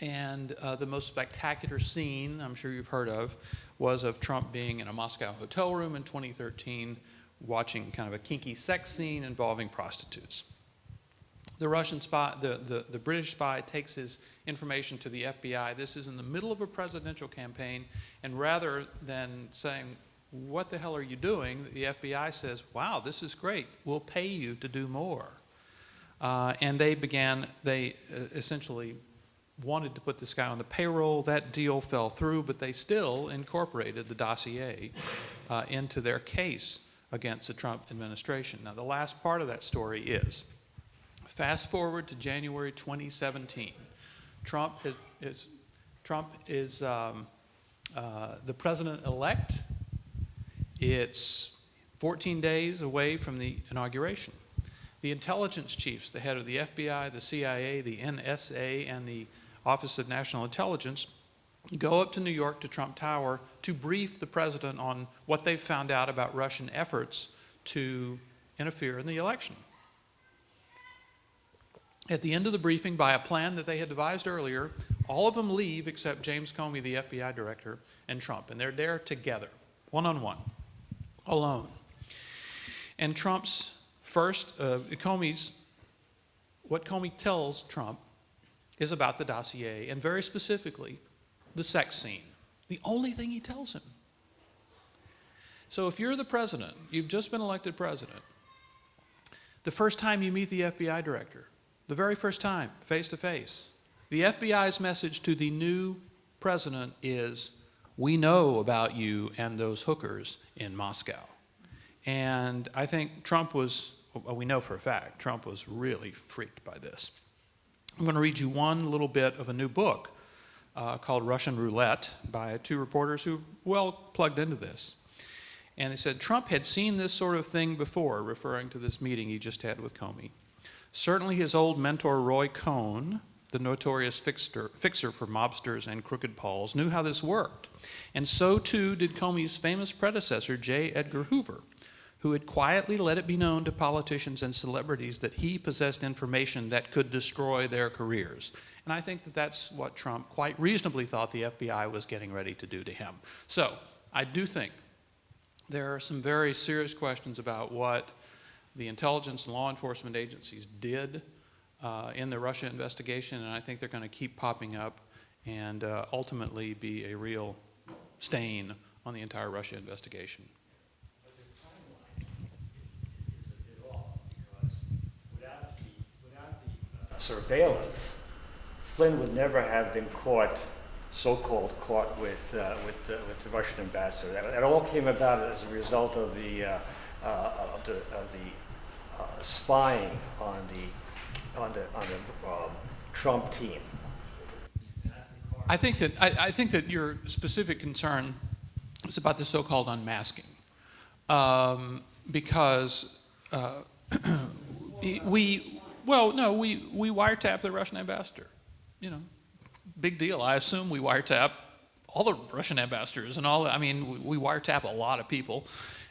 And the most spectacular scene, I'm sure you've heard of, was of Trump being in a Moscow hotel room in 2013, watching kind of a kinky sex scene involving prostitutes. The Russian spy, the British spy takes his information to the FBI. This is in the middle of a presidential campaign, and rather than saying, "What the hell are you doing?" the FBI says, "Wow, this is great. We'll pay you to do more." And they essentially wanted to put this guy on the payroll. That deal fell through, but they still incorporated the dossier into their case against the Trump administration. Now, the last part of that story is, fast forward to January 2017. Trump is the president-elect. It's 14 days away from the inauguration. The intelligence chiefs, the head of the FBI, the CIA, the NSA, and the Office of National Intelligence, go up to New York to Trump Tower to brief the president on what they've found out about Russian efforts to interfere in the election. At the end of the briefing, by a plan that they had devised earlier, all of them leave except James Comey, the FBI director, and Trump. And they're there together, one-on-one, alone. And Trump's first, what Comey tells Trump is about the dossier, and very specifically, the sex scene. The only thing he tells him. So if you're the president, you've just been elected president, the first time you meet the FBI director, the very first time, face to face, the FBI's message to the new president is, "We know about you and those hookers in Moscow." And I think Trump was, well, we know for a fact, Trump was really freaked by this. I'm going to read you one little bit of a new book called Russian Roulette by two reporters who well plugged into this. And they said Trump had seen this sort of thing before, referring to this meeting he just had with Comey. Certainly his old mentor Roy Cohn, the notorious fixer for mobsters and crooked Pauls, knew how this worked. And so too did Comey's famous predecessor, J. Edgar Hoover, who had quietly let it be known to politicians and celebrities that he possessed information that could destroy their careers. And I think that that's what Trump quite reasonably thought the FBI was getting ready to do to him. So I do think there are some very serious questions about what the intelligence and law enforcement agencies did in the Russia investigation, and I think they're going to keep popping up and ultimately be a real stain on the entire Russia investigation. Surveillance, Flynn would never have been caught, so-called caught with the Russian ambassador. That all came about as a result of the spying on the Trump team. I think that your specific concern is about the so-called unmasking, because we wiretapped the Russian ambassador. You know, big deal. I assume we wiretap all the Russian ambassadors and all. I mean, we wiretap a lot of people,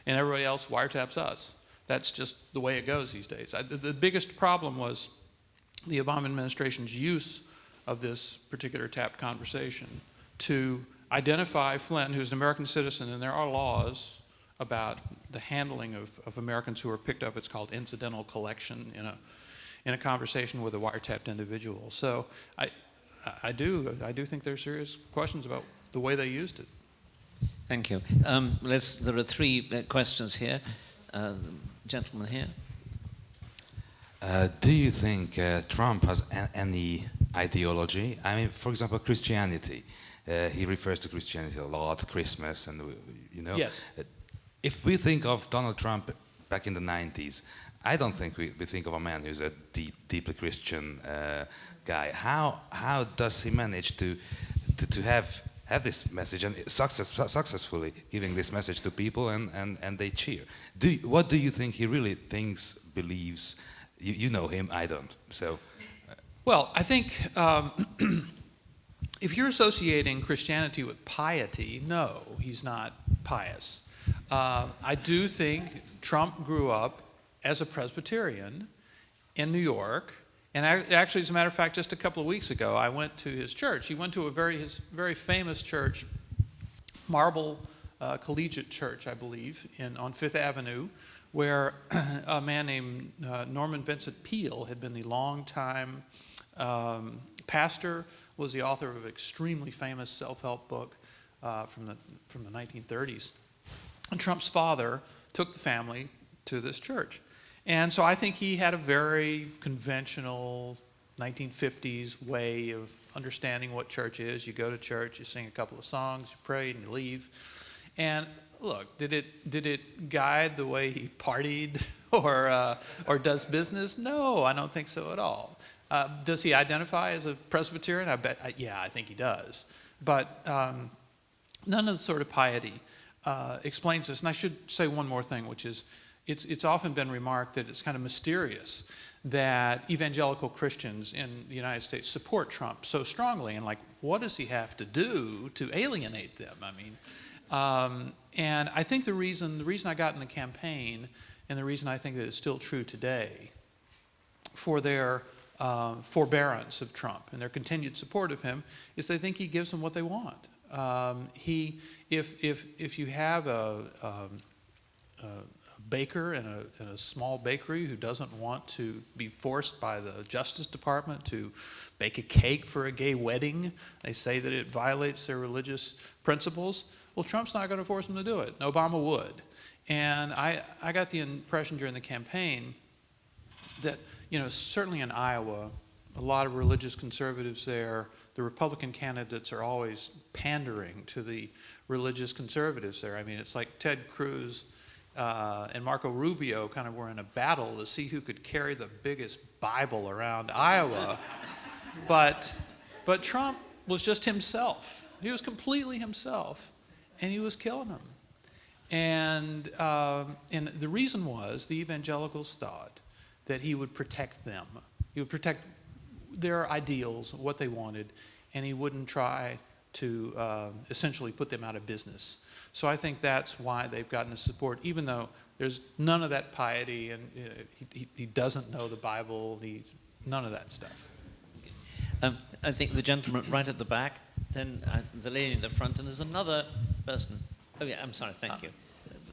and everybody else wiretaps us. That's just the way it goes these days. The biggest problem was the Obama administration's use of this particular tapped conversation to identify Flynn, who's an American citizen, and there are laws about the handling of Americans who are picked up. It's called incidental collection in a conversation with a wiretapped individual. So I do think there's serious questions about the way they used it. Thank you. There are three questions here. Gentleman here. Do you think Trump has any ideology? I mean, for example, Christianity. He refers to Christianity a lot, Christmas, and you know. Yes. If we think of Donald Trump back in the 90s, I don't think we think of a man who's a deeply Christian guy. How does he manage to have this message and successfully giving this message to people and they cheer? What do you think he really thinks, believes? You know him, I don't. So, well, I think if you're associating Christianity with piety, no, he's not pious. I do think Trump grew up as a Presbyterian in New York. And actually, as a matter of fact, just a couple of weeks ago, I went to his church. He went to his very famous church, Marble Collegiate Church, I believe, on Fifth Avenue, where a man named Norman Vincent Peale had been the longtime pastor, was the author of an extremely famous self-help book from the 1930s. And Trump's father took the family to this church. And so I think he had a very conventional 1950s way of understanding what church is. You go to church, you sing a couple of songs, you pray, and you leave. And look, did it guide the way he partied or does business? No, I don't think so at all. Does he identify as a Presbyterian? I think he does. But none of the sort of piety explains this. And I should say one more thing, which is it's often been remarked that it's kind of mysterious that evangelical Christians in the United States support Trump so strongly. And like, what does he have to do to alienate them? I mean, and I think the reason I got in the campaign, and the reason I think that it's still true today, for their forbearance of Trump and their continued support of him, is they think he gives them what they want. If you have a baker in a small bakery who doesn't want to be forced by the Justice Department to bake a cake for a gay wedding, they say that it violates their religious principles. Well, Trump's not going to force them to do it. Obama would. And I got the impression during the campaign that, certainly in Iowa, a lot of religious conservatives there, the Republican candidates are always pandering to the religious conservatives there. I mean, it's like Ted Cruz and Marco Rubio kind of were in a battle to see who could carry the biggest Bible around Iowa. But Trump was just himself. He was completely himself, and he was killing them. And the reason was the evangelicals thought that he would protect them. He would protect their ideals, what they wanted, and he wouldn't try to essentially put them out of business. So I think that's why they've gotten his support, even though there's none of that piety, and he doesn't know the Bible, none of that stuff. I think the gentleman right at the back, then the lady in the front, and there's another person. Oh yeah, I'm sorry, thank you.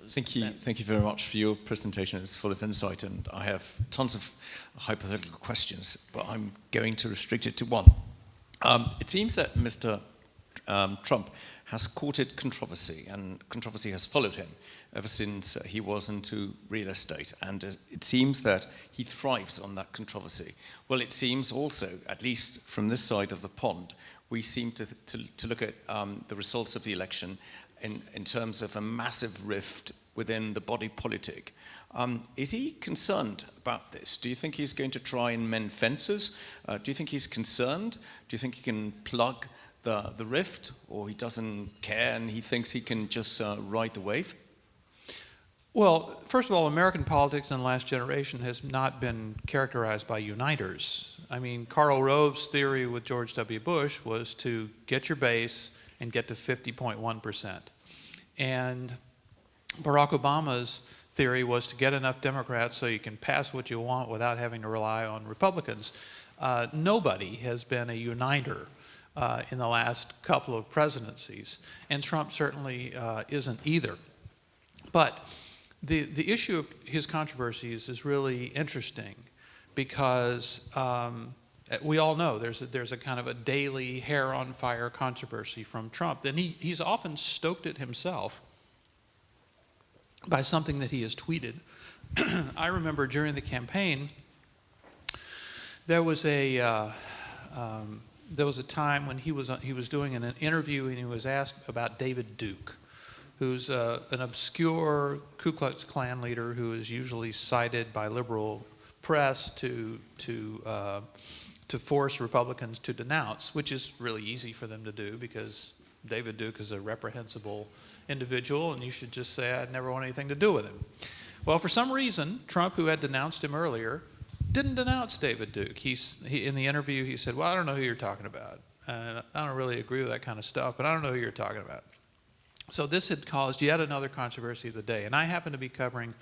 Thank you very much for your presentation. It's full of insight, and I have tons of hypothetical questions, but I'm going to restrict it to one. It seems that Mr. Trump has courted controversy, and controversy has followed him ever since he was into real estate, and it seems that he thrives on that controversy. Well, it seems also, at least from this side of the pond, we seem to look at the results of the election in terms of a massive rift within the body politic. Is he concerned about this? Do you think he's going to try and mend fences? Do you think he's concerned? Do you think he can plug the rift, or he doesn't care and he thinks he can just ride the wave? Well, first of all, American politics in the last generation has not been characterized by uniters. I mean, Karl Rove's theory with George W. Bush was to get your base and get to 50.1%. And Barack Obama's theory was to get enough Democrats so you can pass what you want without having to rely on Republicans. Nobody has been a uniter in the last couple of presidencies, and Trump certainly isn't either. But the issue of his controversies is really interesting because we all know there's a kind of a daily hair on fire controversy from Trump. And he's often stoked it himself by something that he has tweeted. I remember during the campaign, there was a time when he was doing an interview and he was asked about David Duke, who's an obscure Ku Klux Klan leader who is usually cited by liberal press to force Republicans to denounce, which is really easy for them to do because David Duke is a reprehensible individual and you should just say, I'd never want anything to do with him. Well, for some reason, Trump, who had denounced him earlier, didn't denounce David Duke. In the interview, he said, well, I don't know who you're talking about. and I don't really agree with that kind of stuff, but I don't know who you're talking about. So this had caused yet another controversy of the day, and I happened to be covering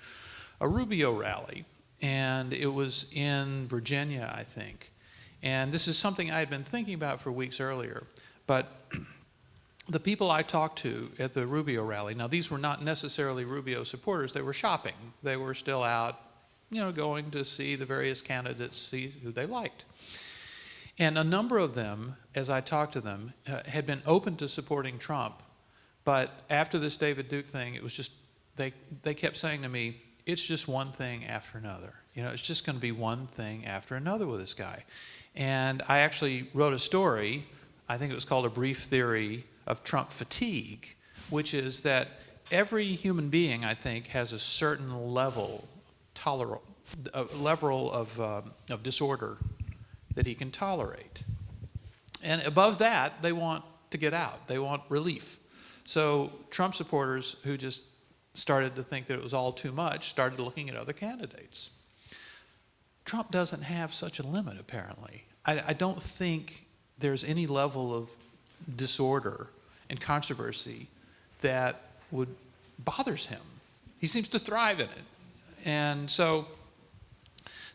a Rubio rally, and it was in Virginia, I think. And this is something I had been thinking about for weeks earlier, but the people I talked to at the Rubio rally, now these were not necessarily Rubio supporters, they were shopping. They were still out, going to see the various candidates, see who they liked. And a number of them, as I talked to them, had been open to supporting Trump, but after this David Duke thing, it was just, they kept saying to me, it's just one thing after another. It's just going to be one thing after another with this guy. And I actually wrote a story, I think it was called A Brief Theory of Trump Fatigue, which is that every human being, I think, has a certain level of disorder that he can tolerate. And above that, they want to get out. They want relief. So Trump supporters who just started to think that it was all too much started looking at other candidates. Trump doesn't have such a limit, apparently. I don't think there's any level of disorder and controversy that bothers him. He seems to thrive in it. And so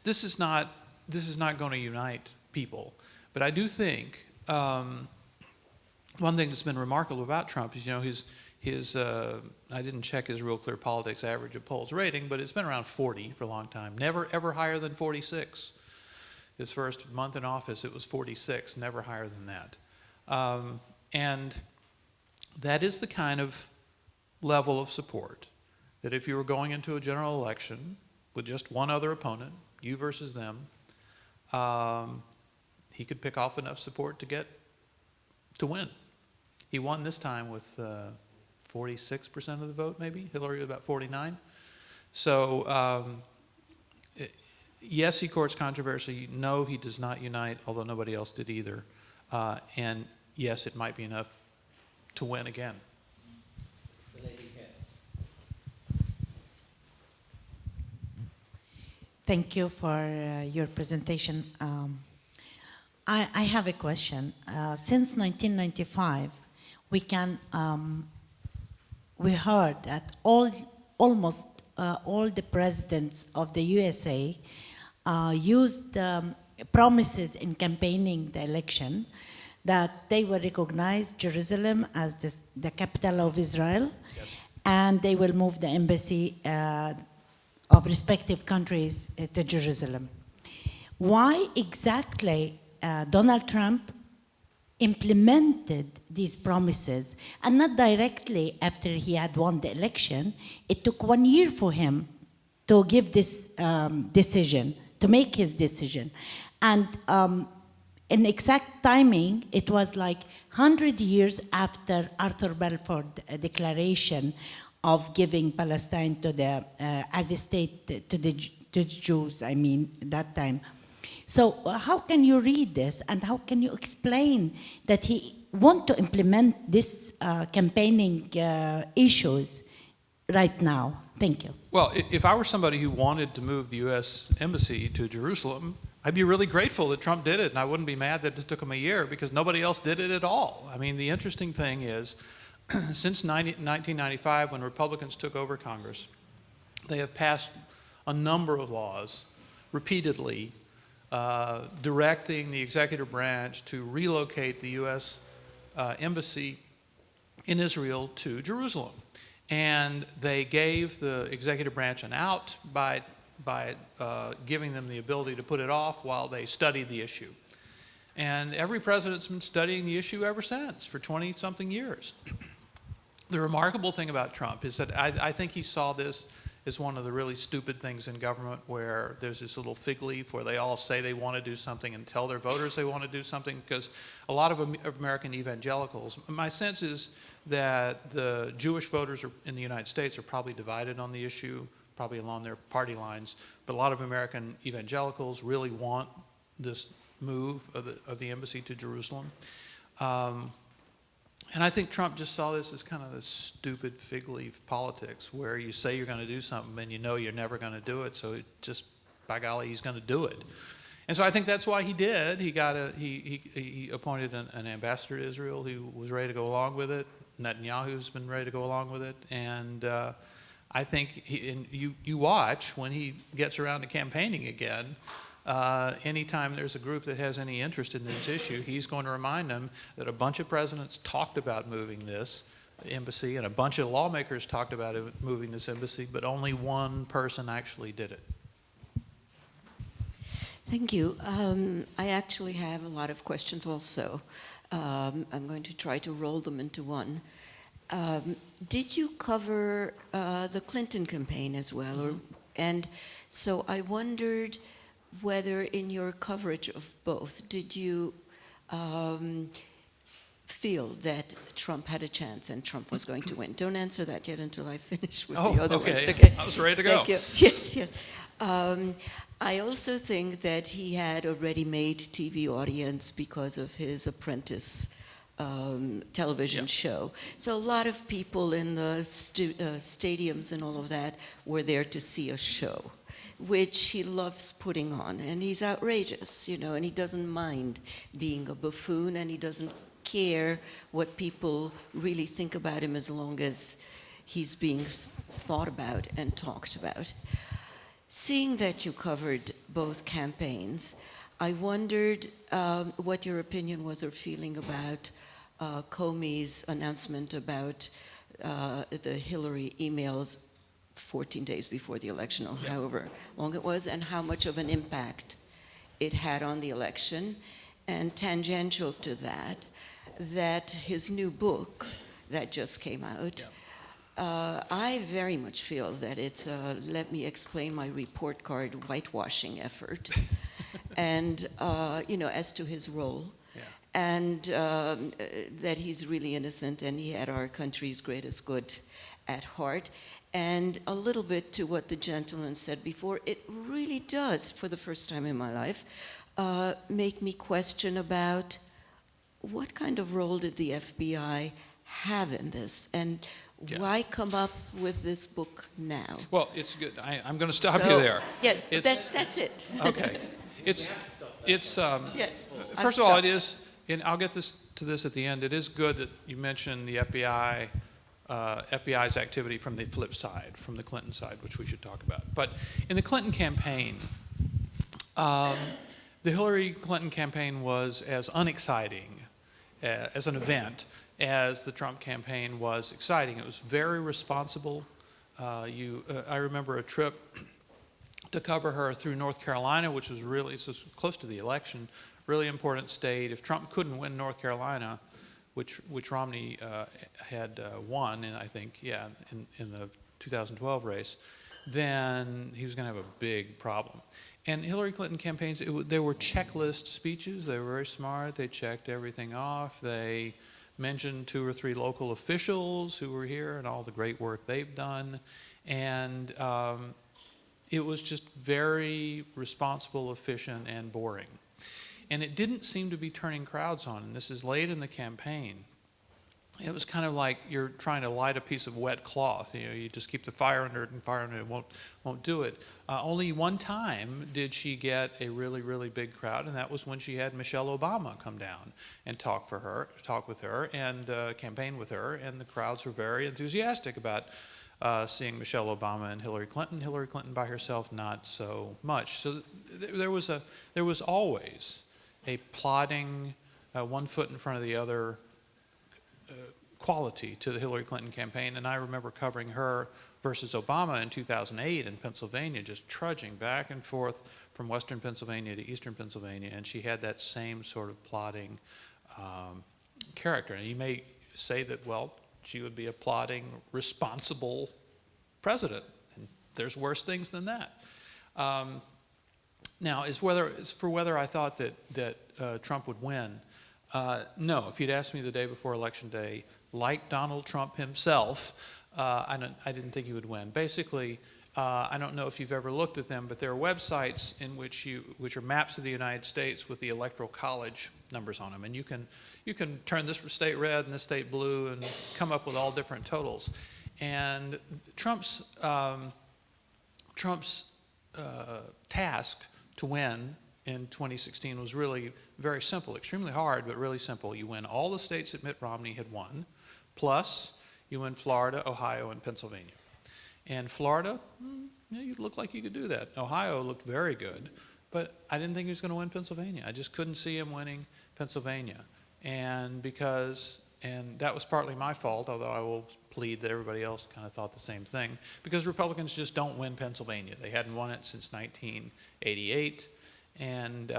this is not going to unite people. But I do think one thing that's been remarkable about Trump is, his I didn't check his Real Clear Politics average of polls rating, but it's been around 40 for a long time. Never, ever higher than 46. His first month in office, it was 46, never higher than that. And that is the kind of level of support that if you were going into a general election with just one other opponent, you versus them, he could pick off enough support to win. He won this time with 46% of the vote, maybe. Hillary was about 49. So yes, he courts controversy. No, he does not unite, although nobody else did either. And yes, it might be enough to win again. Thank you for your presentation. I have a question. Since 1995, we heard that almost all the presidents of the USA used promises in campaigning the election that they will recognize Jerusalem as the capital of Israel, yes, and they will move the embassy of respective countries to Jerusalem. Why exactly Donald Trump implemented these promises, and not directly after he had won the election? It took 1 year for him to give this decision, to make his decision. And in exact timing, it was like 100 years after Arthur Balfour Declaration of giving Palestine to as a state to the Jews, that time. So how can you read this, and how can you explain that he want to implement this campaigning issues right now? Thank you. Well, if I were somebody who wanted to move the U.S. Embassy to Jerusalem, I'd be really grateful that Trump did it, and I wouldn't be mad that it took him a year because nobody else did it at all. The interesting thing is, since 1995, when Republicans took over Congress, they have passed a number of laws repeatedly directing the executive branch to relocate the U.S. Embassy in Israel to Jerusalem. And they gave the executive branch an out by giving them the ability to put it off while they studied the issue. And every president's been studying the issue ever since, for 20-something years. The remarkable thing about Trump is that I think he saw this as one of the really stupid things in government, where there's this little fig leaf where they all say they want to do something and tell their voters they want to do something, because a lot of American evangelicals, my sense is that the Jewish voters in the United States are probably divided on the issue, probably along their party lines, but a lot of American evangelicals really want this move of the embassy to Jerusalem. And I think Trump just saw this as kind of this stupid fig leaf politics, where you say you're going to do something and you know you're never going to do it, so it just, by golly, he's going to do it. And so I think that's why he did. He appointed an ambassador to Israel who was ready to go along with it. Netanyahu's been ready to go along with it. And I think you watch when he gets around to campaigning again, anytime there's a group that has any interest in this issue, he's going to remind them that a bunch of presidents talked about moving this embassy and a bunch of lawmakers talked about moving this embassy, but only one person actually did it. Thank you. I actually have a lot of questions also. I'm going to try to roll them into one. Did you cover the Clinton campaign as well? Mm-hmm. And so I wondered whether in your coverage of both, did you feel that Trump had a chance and Trump was going to win? Don't answer that yet until I finish with the other ones. Okay. I was ready to go. Thank you. Yes, yes. I also think that he had a ready-made TV audience because of his Apprentice television show. So a lot of people in the stadiums and all of that were there to see a show, which he loves putting on. And he's outrageous, you know, and he doesn't mind being a buffoon, and he doesn't care what people really think about him as long as he's being thought about and talked about. Seeing that you covered both campaigns, I wondered what your opinion was or feeling about Comey's announcement about the Hillary emails 14 days before the election, or however long it was, and how much of an impact it had on the election. And tangential to that, that his new book that just came out, I very much feel that it's a let me explain my report card whitewashing effort, and you know, as to his role, and that he's really innocent and he had our country's greatest good at heart. And a little bit to what the gentleman said before, it really does, for the first time in my life, make me question about what kind of role did the FBI have in this, and why come up with this book now? Well, it's good. I'm going to stop you there. Yeah, It's- that's it. Okay. It's Yes. first of all, it is, and I'll get to this at the end, it is good that you mentioned the FBI's activity from the flip side, from the Clinton side, which we should talk about. But in the Clinton campaign, the Hillary Clinton campaign was as unexciting as an event as the Trump campaign was exciting. It was very responsible. I remember a trip to cover her through North Carolina, which was really, so close to the election, really important state. If Trump couldn't win North Carolina, which Romney had won, and I think, in the 2012 race, then he was going to have a big problem. And Hillary Clinton campaigns, they were checklist speeches. They were very smart. They checked everything off. They mentioned 2 or 3 local officials who were here and all the great work they've done. And it was just very responsible, efficient, and boring. And it didn't seem to be turning crowds on. And this is late in the campaign. It was kind of like you're trying to light a piece of wet cloth. You know, you just keep the fire under it, and fire under it won't do it. Only one time did she get a really, really big crowd, and that was when she had Michelle Obama come down and talk with her, and campaign with her, and the crowds were very enthusiastic about seeing Michelle Obama and Hillary Clinton. Hillary Clinton by herself, not so much. So there was always a plodding, one foot in front of the other quality to the Hillary Clinton campaign. And I remember covering her versus Obama in 2008 in Pennsylvania, just trudging back and forth from western Pennsylvania to eastern Pennsylvania, and she had that same sort of plodding character. And you may say that, well, she would be a plodding, responsible president, and there's worse things than that. Now, as for whether I thought that Trump would win, no. If you'd asked me the day before Election Day, like Donald Trump himself, I didn't think he would win. Basically, I don't know if you've ever looked at them, but there are websites in which are maps of the United States with the Electoral College numbers on them, and you can turn this state red and this state blue and come up with all different totals. And Trump's task to win in 2016 was really very simple, extremely hard, but really simple. You win all the states that Mitt Romney had won, plus you win Florida, Ohio, and Pennsylvania. And Florida, you looked like you could do that. Ohio looked very good, but I didn't think he was going to win Pennsylvania. I just couldn't see him winning Pennsylvania. And that was partly my fault, although I will plead that everybody else kind of thought the same thing, because Republicans just don't win Pennsylvania. They hadn't won it since 1988, and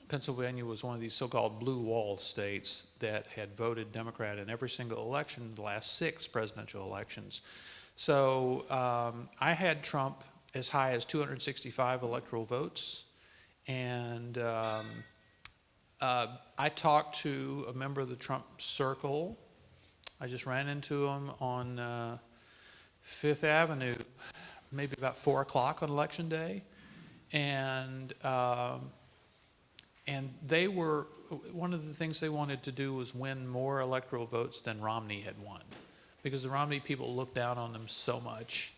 Pennsylvania was one of these so-called blue wall states that had voted Democrat in every single election in the last 6 presidential elections. So I had Trump as high as 265 electoral votes, and I talked to a member of the Trump circle. I just ran into him on Fifth Avenue, maybe about 4 o'clock on election day, and they were, one of the things they wanted to do was win more electoral votes than Romney had won, because the Romney people looked down on them so much.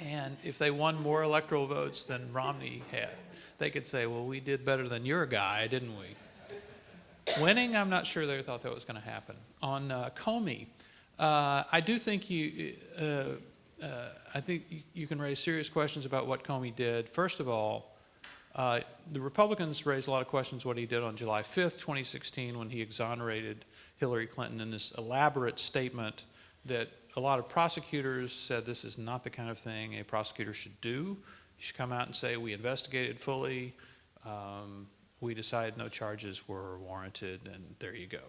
And if they won more electoral votes than Romney had, they could say, well, we did better than your guy, didn't we? Winning, I'm not sure they thought that was going to happen. On Comey, I do think you can raise serious questions about what Comey did. First of all, the Republicans raised a lot of questions what he did on July 5th, 2016, when he exonerated Hillary Clinton in this elaborate statement that a lot of prosecutors said this is not the kind of thing a prosecutor should do. You should come out and say, we investigated fully, we decided no charges were warranted, and there you go.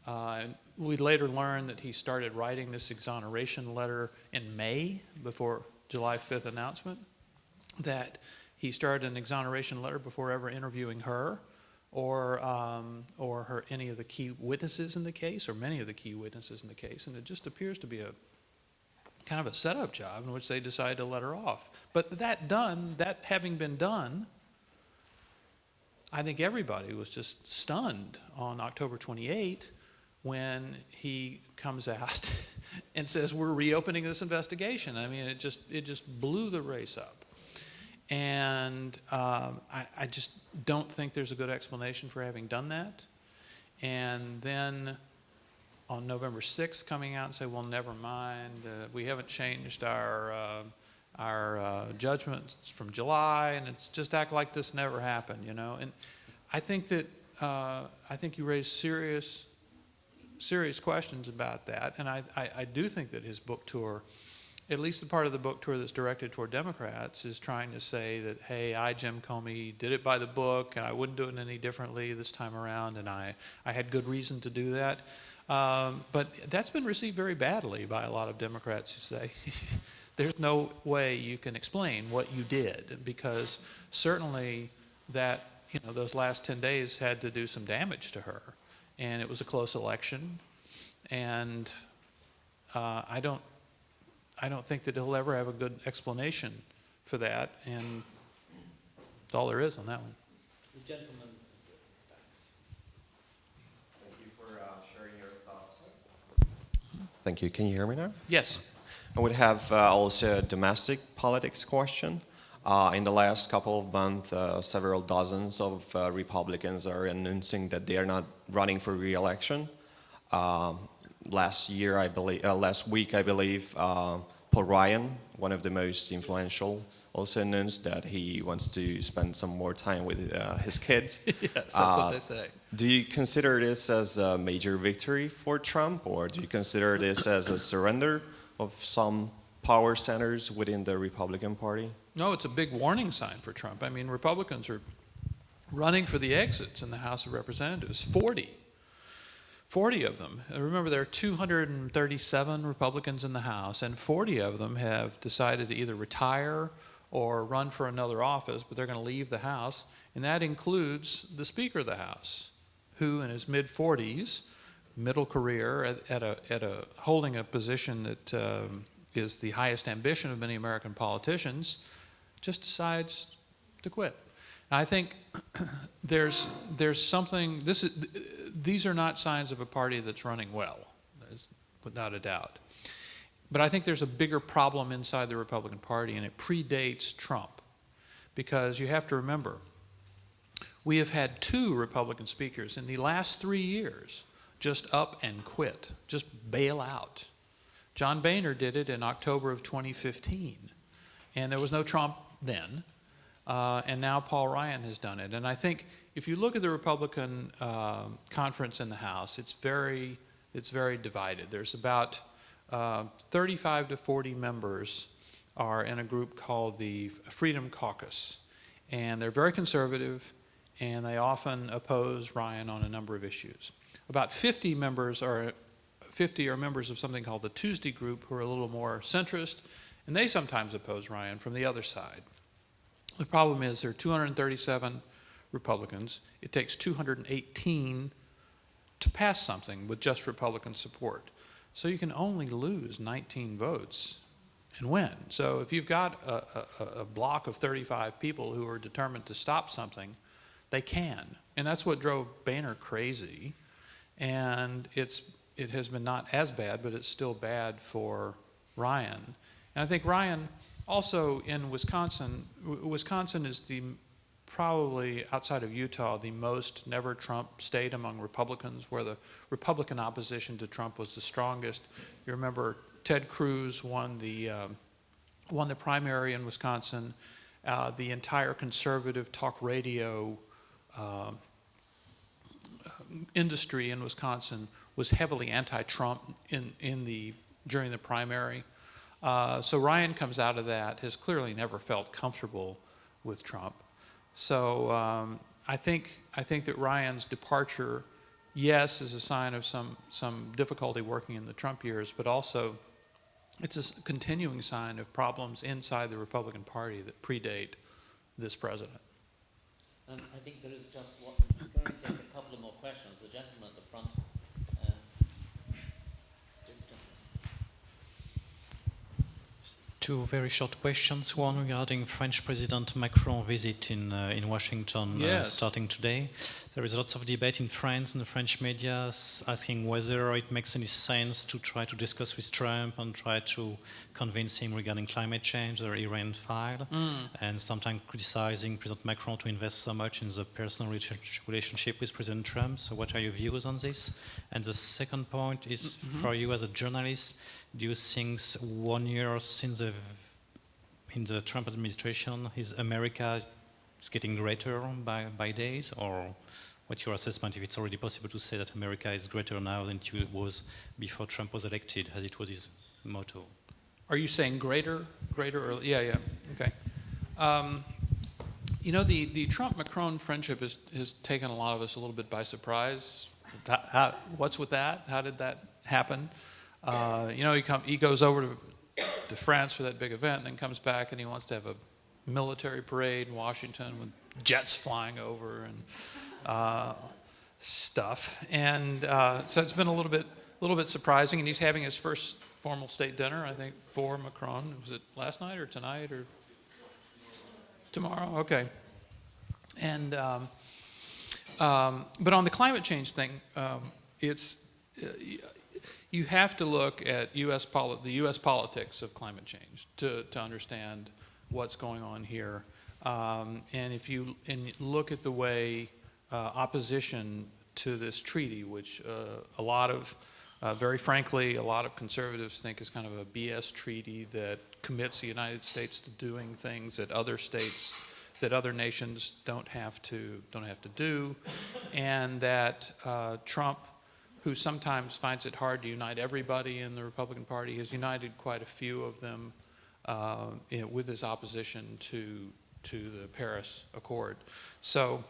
And we later learned that he started writing this exoneration letter in May, before July 5th announcement, that he started an exoneration letter before ever interviewing her or any of the key witnesses in the case, or many of the key witnesses in the case, and it just appears to be a kind of a setup job in which they decided to let her off. But that having been done, I think everybody was just stunned on October 28 when he comes out and says, we're reopening this investigation. I mean, it just blew the race up. And I just don't think there's a good explanation for having done that. And then on November 6th, coming out and say, well, never mind, we haven't changed our judgments from July, and it's just act like this never happened, you know. And I think that I think you raised serious questions about that, and I do think that his book tour, at least the part of the book tour that's directed toward Democrats, is trying to say that, hey, I, Jim Comey, did it by the book, and I wouldn't do it any differently this time around, and I had good reason to do that. But that's been received very badly by a lot of Democrats who say, there's no way you can explain what you did, because certainly that, you know, those last 10 days had to do some damage to her, and it was a close election, and I don't think that he'll ever have a good explanation for that, and that's all there is on that one. The gentleman. Thank you for sharing your thoughts. Thank you. Can you hear me now? Yes. I would have also a domestic politics question. In the last couple of months, several dozens of Republicans are announcing that they are not running for re-election. Last week, I believe, Paul Ryan, one of the most influential, also announced that he wants to spend some more time with his kids. Yes, that's what they say. Do you consider this as a major victory for Trump, or do you consider this as a surrender of some power centers within the Republican Party? No, it's a big warning sign for Trump. I mean, Republicans are running for the exits in the House of Representatives, 40 of them. Remember, there are 237 Republicans in the House, and 40 of them have decided to either retire or run for another office, but they're going to leave the House, and that includes the Speaker of the House, who in his mid-40s, middle career, holding a position that is the highest ambition of many American politicians, just decides to quit. And I think there's something. These are not signs of a party that's running well, without a doubt. But I think there's a bigger problem inside the Republican Party, and it predates Trump, because you have to remember, We have had 2 Republican speakers in the last 3 years just up and quit, just bail out. John Boehner did it in October of 2015, and there was no Trump then, and now Paul Ryan has done it. And I think if you look at the Republican conference in the House, it's very divided. There's about 35 to 40 members are in a group called the Freedom Caucus, and they're very conservative, and they often oppose Ryan on a number of issues. About 50 are members of something called the Tuesday Group, who are a little more centrist, and they sometimes oppose Ryan from the other side. The problem is there are 237 Republicans. It takes 218 to pass something with just Republican support. So you can only lose 19 votes and win. So if you've got a block of 35 people who are determined to stop something, they can. And that's what drove Boehner crazy. And it has been not as bad, but it's still bad for Ryan. And I think Ryan also in Wisconsin is probably outside of Utah, the most never Trump state among Republicans, where the Republican opposition to Trump was the strongest. You remember Ted Cruz won the primary in Wisconsin. The entire conservative talk radio industry in Wisconsin was heavily anti-Trump during the primary. So Ryan comes out of that, has clearly never felt comfortable with Trump. So I think that Ryan's departure, yes, is a sign of some difficulty working in the Trump years, but also it's a continuing sign of problems inside the Republican Party that predate this president. I think there is just one. We're going to take a couple of more questions. The gentleman at the front. Two very short questions. One regarding French President Macron visit in Washington Yes. starting today. There is lots of debate in France and the French media asking whether it makes any sense to try to discuss with Trump and try to convince him regarding climate change, the Iran file, and sometimes criticizing President Macron to invest so much in the personal relationship with President Trump. So what are your views on this? And the second point is for you as a journalist, do you think 1 year since in the Trump administration, is America is getting greater by days, or what's your assessment if it's already possible to say that America is greater now than it was before Trump was elected, as it was his motto? Are you saying greater, or, yeah, okay. You know, the Trump-Macron friendship has taken a lot of us a little bit by surprise. What's with that? How did that happen? You know, he goes over to France for that big event, and then comes back and he wants to have a military parade in Washington with jets flying over and stuff. And so it's been a little bit surprising. And he's having his first formal state dinner, I think, for Macron. Was it last night or tonight or tomorrow? Okay. And but on the climate change thing, you have to look at the U.S. politics of climate change to understand what's going on here. And if you look at the way opposition to this treaty, which very frankly, a lot of conservatives think is kind of a BS treaty that commits the United States to doing things that other nations don't have to do, and that Trump, who sometimes finds it hard to unite everybody in the Republican Party, has united quite a few of them with his opposition to the Paris Accord. So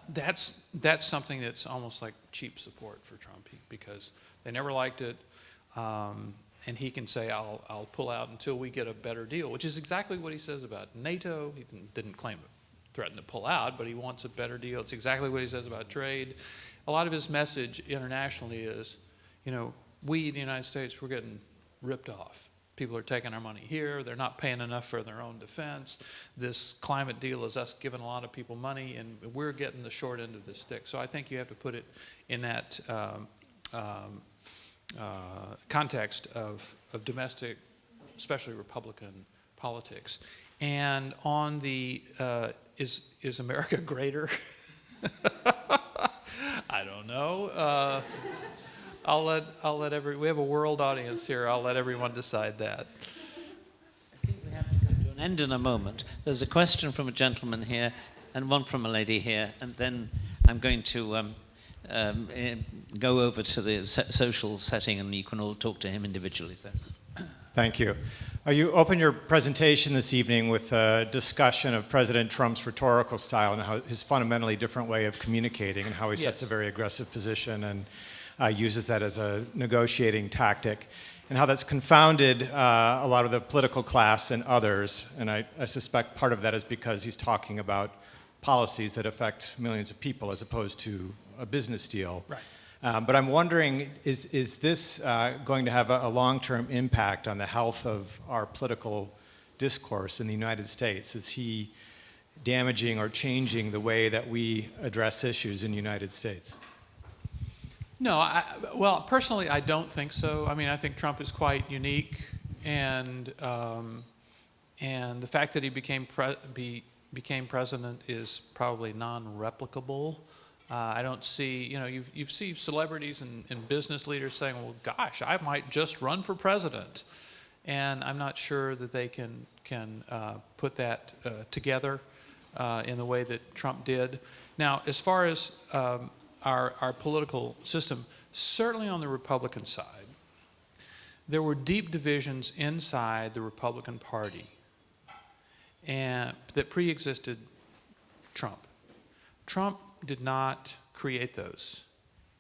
that's something that's almost like cheap support for Trump, because they never liked it, and he can say, I'll pull out until we get a better deal, which is exactly what he says about NATO. He didn't threaten to pull out, but he wants a better deal. It's exactly what he says about trade. A lot of his message internationally is, you know, we, the United States, we're getting ripped off. People are taking our money here. They're not paying enough for their own defense. This climate deal is us giving a lot of people money, and we're getting the short end of the stick. So I think you have to put it in that context of domestic, especially Republican politics. And on the is America greater? I don't know. I'll let we have a world audience here. I'll let everyone decide that. I think we have to come to an end in a moment. There's a question from a gentleman here and one from a lady here, and then I'm going to go over to the social setting and you can all talk to him individually. So. Thank you. You opened your presentation this evening with a discussion of President Trump's rhetorical style and how his fundamentally different way of communicating and how he sets a very aggressive position and uses that as a negotiating tactic, and how that's confounded a lot of the political class and others. And I suspect part of that is because he's talking about policies that affect millions of people as opposed to a business deal. Right. But I'm wondering, is this going to have a long-term impact on the health of our political discourse in the United States? Is he damaging or changing the way that we address issues in the United States? No, well, personally, I don't think so. I mean, I think Trump is quite unique, and the fact that he became president is probably non-replicable. I don't see, you see celebrities and business leaders saying, well, gosh, I might just run for president. And I'm not sure that they can put that together in the way that Trump did. Now, as far as our political system, certainly on the Republican side, there were deep divisions inside the Republican Party and that pre-existed Trump. Trump did not create those.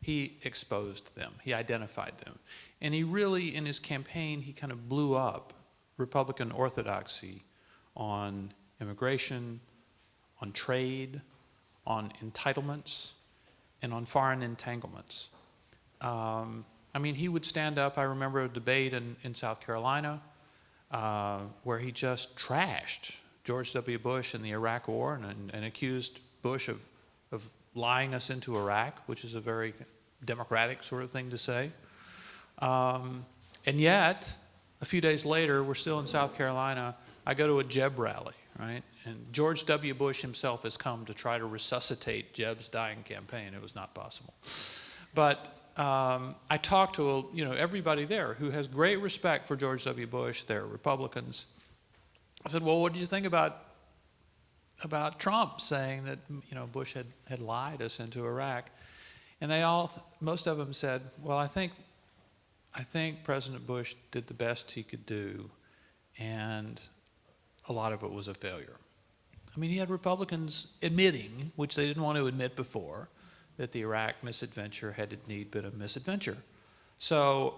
He exposed them. He identified them. And he really, in his campaign, he kind of blew up Republican orthodoxy on immigration, on trade, on entitlements, and on foreign entanglements. I mean, he would stand up, I remember a debate in South Carolina where he just trashed George W. Bush in the Iraq War and accused Bush of lying us into Iraq, which is a very democratic sort of thing to say. And yet, a few days later, we're still in South Carolina. I go to a Jeb rally, right? And George W. Bush himself has come to try to resuscitate Jeb's dying campaign. It was not possible. But I talked to everybody there who has great respect for George W. Bush. They're Republicans. I said, well, what did you think about Trump saying that Bush had lied us into Iraq? And most of them said, well, I think President Bush did the best he could do, and a lot of it was a failure. I mean, he had Republicans admitting, which they didn't want to admit before, that the Iraq misadventure had indeed been a misadventure. So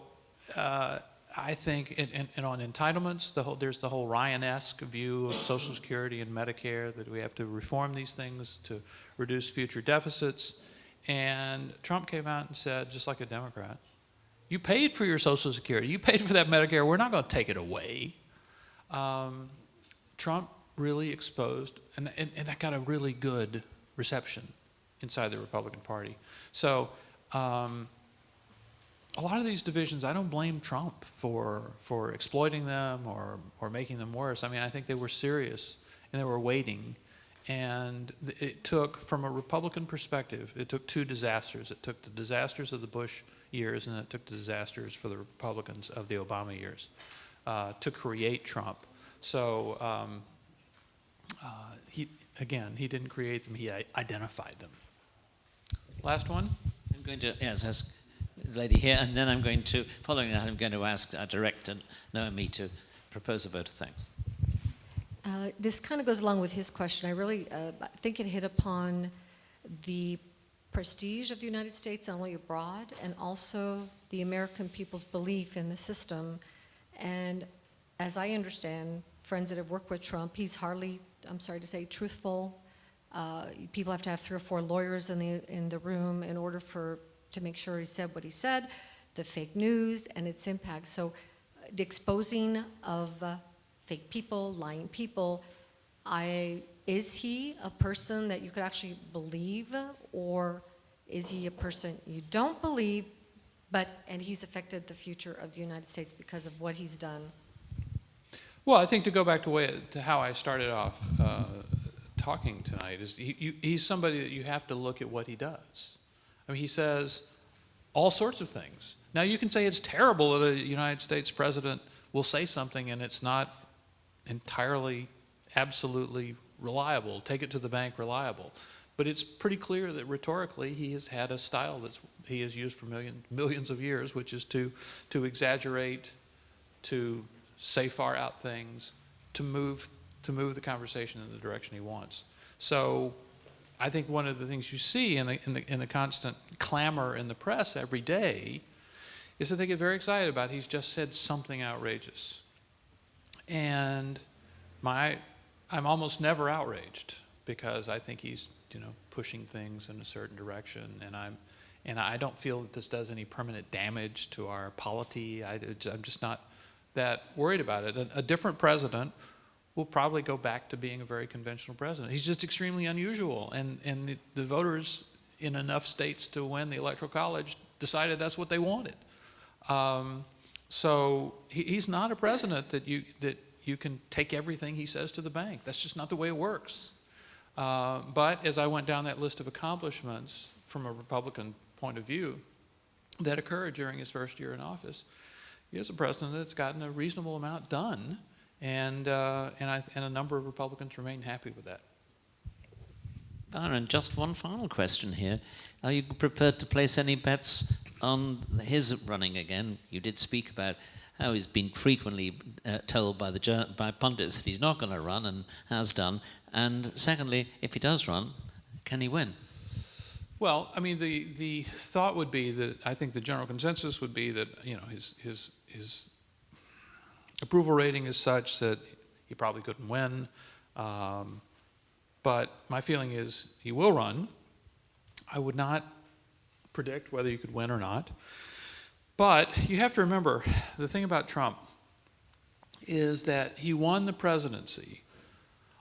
I think, and on entitlements, there's the whole Ryan-esque view of Social Security and Medicare, that we have to reform these things to reduce future deficits. And Trump came out and said, just like a Democrat, you paid for your Social Security, you paid for that Medicare, we're not going to take it away. Trump really exposed, and that got a really good reception inside the Republican Party. So a lot of these divisions, I don't blame Trump for exploiting them or making them worse. I mean, I think they were serious and they were waiting. And it took, from a Republican perspective, it took two disasters. It took the disasters of the Bush years, and it took the disasters for the Republicans of the Obama years to create Trump. So he didn't create them, he identified them. Last one? I'm going to ask the lady here, and then I'm going to, following that, I'm going to ask our director, Noemi, to propose a vote of thanks. This kind of goes along with his question. I really think it hit upon the prestige of the United States, not only abroad, and also the American people's belief in the system. And as I understand, friends that have worked with Trump, he's hardly, I'm sorry to say, truthful. People have to have 3 or 4 lawyers in the room in order to make sure he said what he said, the fake news and its impact. So the exposing of fake people, lying people, is he a person that you could actually believe, or is he a person you don't believe, and he's affected the future of the United States because of what he's done? Well, I think to go back to how I started off talking tonight is he's somebody that you have to look at what he does. I mean, he says all sorts of things. Now, you can say it's terrible that a United States president will say something and it's not entirely, absolutely reliable, take it to the bank reliable. But it's pretty clear that rhetorically he has had a style that he has used for millions of years, which is to exaggerate, to say far out things, to move the conversation in the direction he wants. So I think one of the things you see in the constant clamor in the press every day is that they get very excited about he's just said something outrageous. And I'm almost never outraged because I think he's pushing things in a certain direction, and I don't feel that this does any permanent damage to our polity. I'm just not that worried about it. A different president will probably go back to being a very conventional president. He's just extremely unusual, and the voters in enough states to win the Electoral College decided that's what they wanted. So he's not a president that you can take everything he says to the bank. That's just not the way it works. But as I went down that list of accomplishments from a Republican point of view that occurred during his first year in office, he is a president that's gotten a reasonable amount done, and a number of Republicans remain happy with that. Byron, just one final question here. Are you prepared to place any bets on his running again? You did speak about how he's been frequently told by pundits that he's not going to run and has done. And secondly, if he does run, can he win? Well, I mean, the thought would be that I think the general consensus would be that his approval rating is such that he probably couldn't win. But my feeling is he will run. I would not predict whether he could win or not. But you have to remember, the thing about Trump is that he won the presidency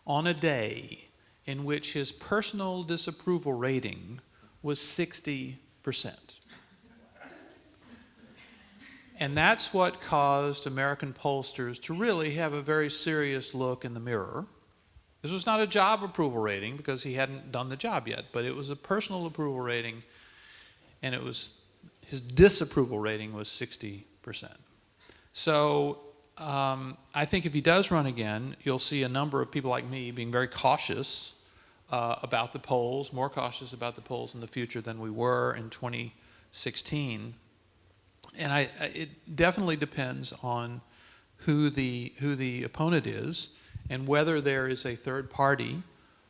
on a day in which his personal disapproval rating was 60%. And that's what caused American pollsters to really have a very serious look in the mirror. This was not a job approval rating because he hadn't done the job yet, but it was a personal approval rating, and it was his disapproval rating was 60%. So I think if he does run again, you'll see a number of people like me being very cautious about the polls, more cautious about the polls in the future than we were in 2016. And it definitely depends on who the opponent is and whether there is a third party,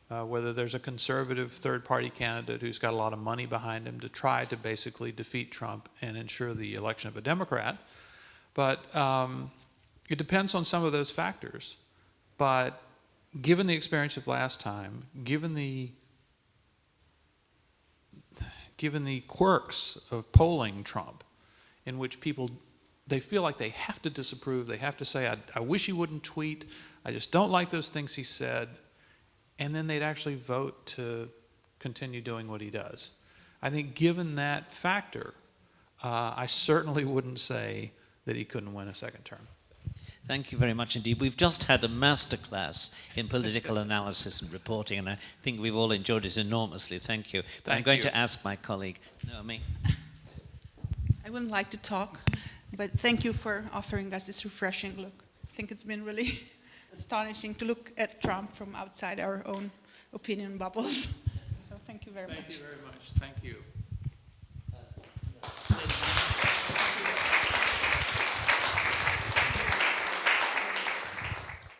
whether there's a conservative third party candidate who's got a lot of money behind him to try to basically defeat Trump and ensure the election of a Democrat. But it depends on some of those factors. But given the experience of last time, given the quirks of polling Trump, in which people, they feel like they have to disapprove, they have to say, I wish he wouldn't tweet, I just don't like those things he said, and then they'd actually vote to continue doing what he does. I think given that factor, I certainly wouldn't say that he couldn't win a second term. Thank you very much indeed. We've just had a masterclass in political analysis and reporting, and I think we've all enjoyed it enormously. Thank you. But I'm going to ask my colleague, Naomi. I wouldn't like to talk, but thank you for offering us this refreshing look. I think it's been really astonishing to look at Trump from outside our own opinion bubbles. So thank you very much. Thank you very much. Thank you.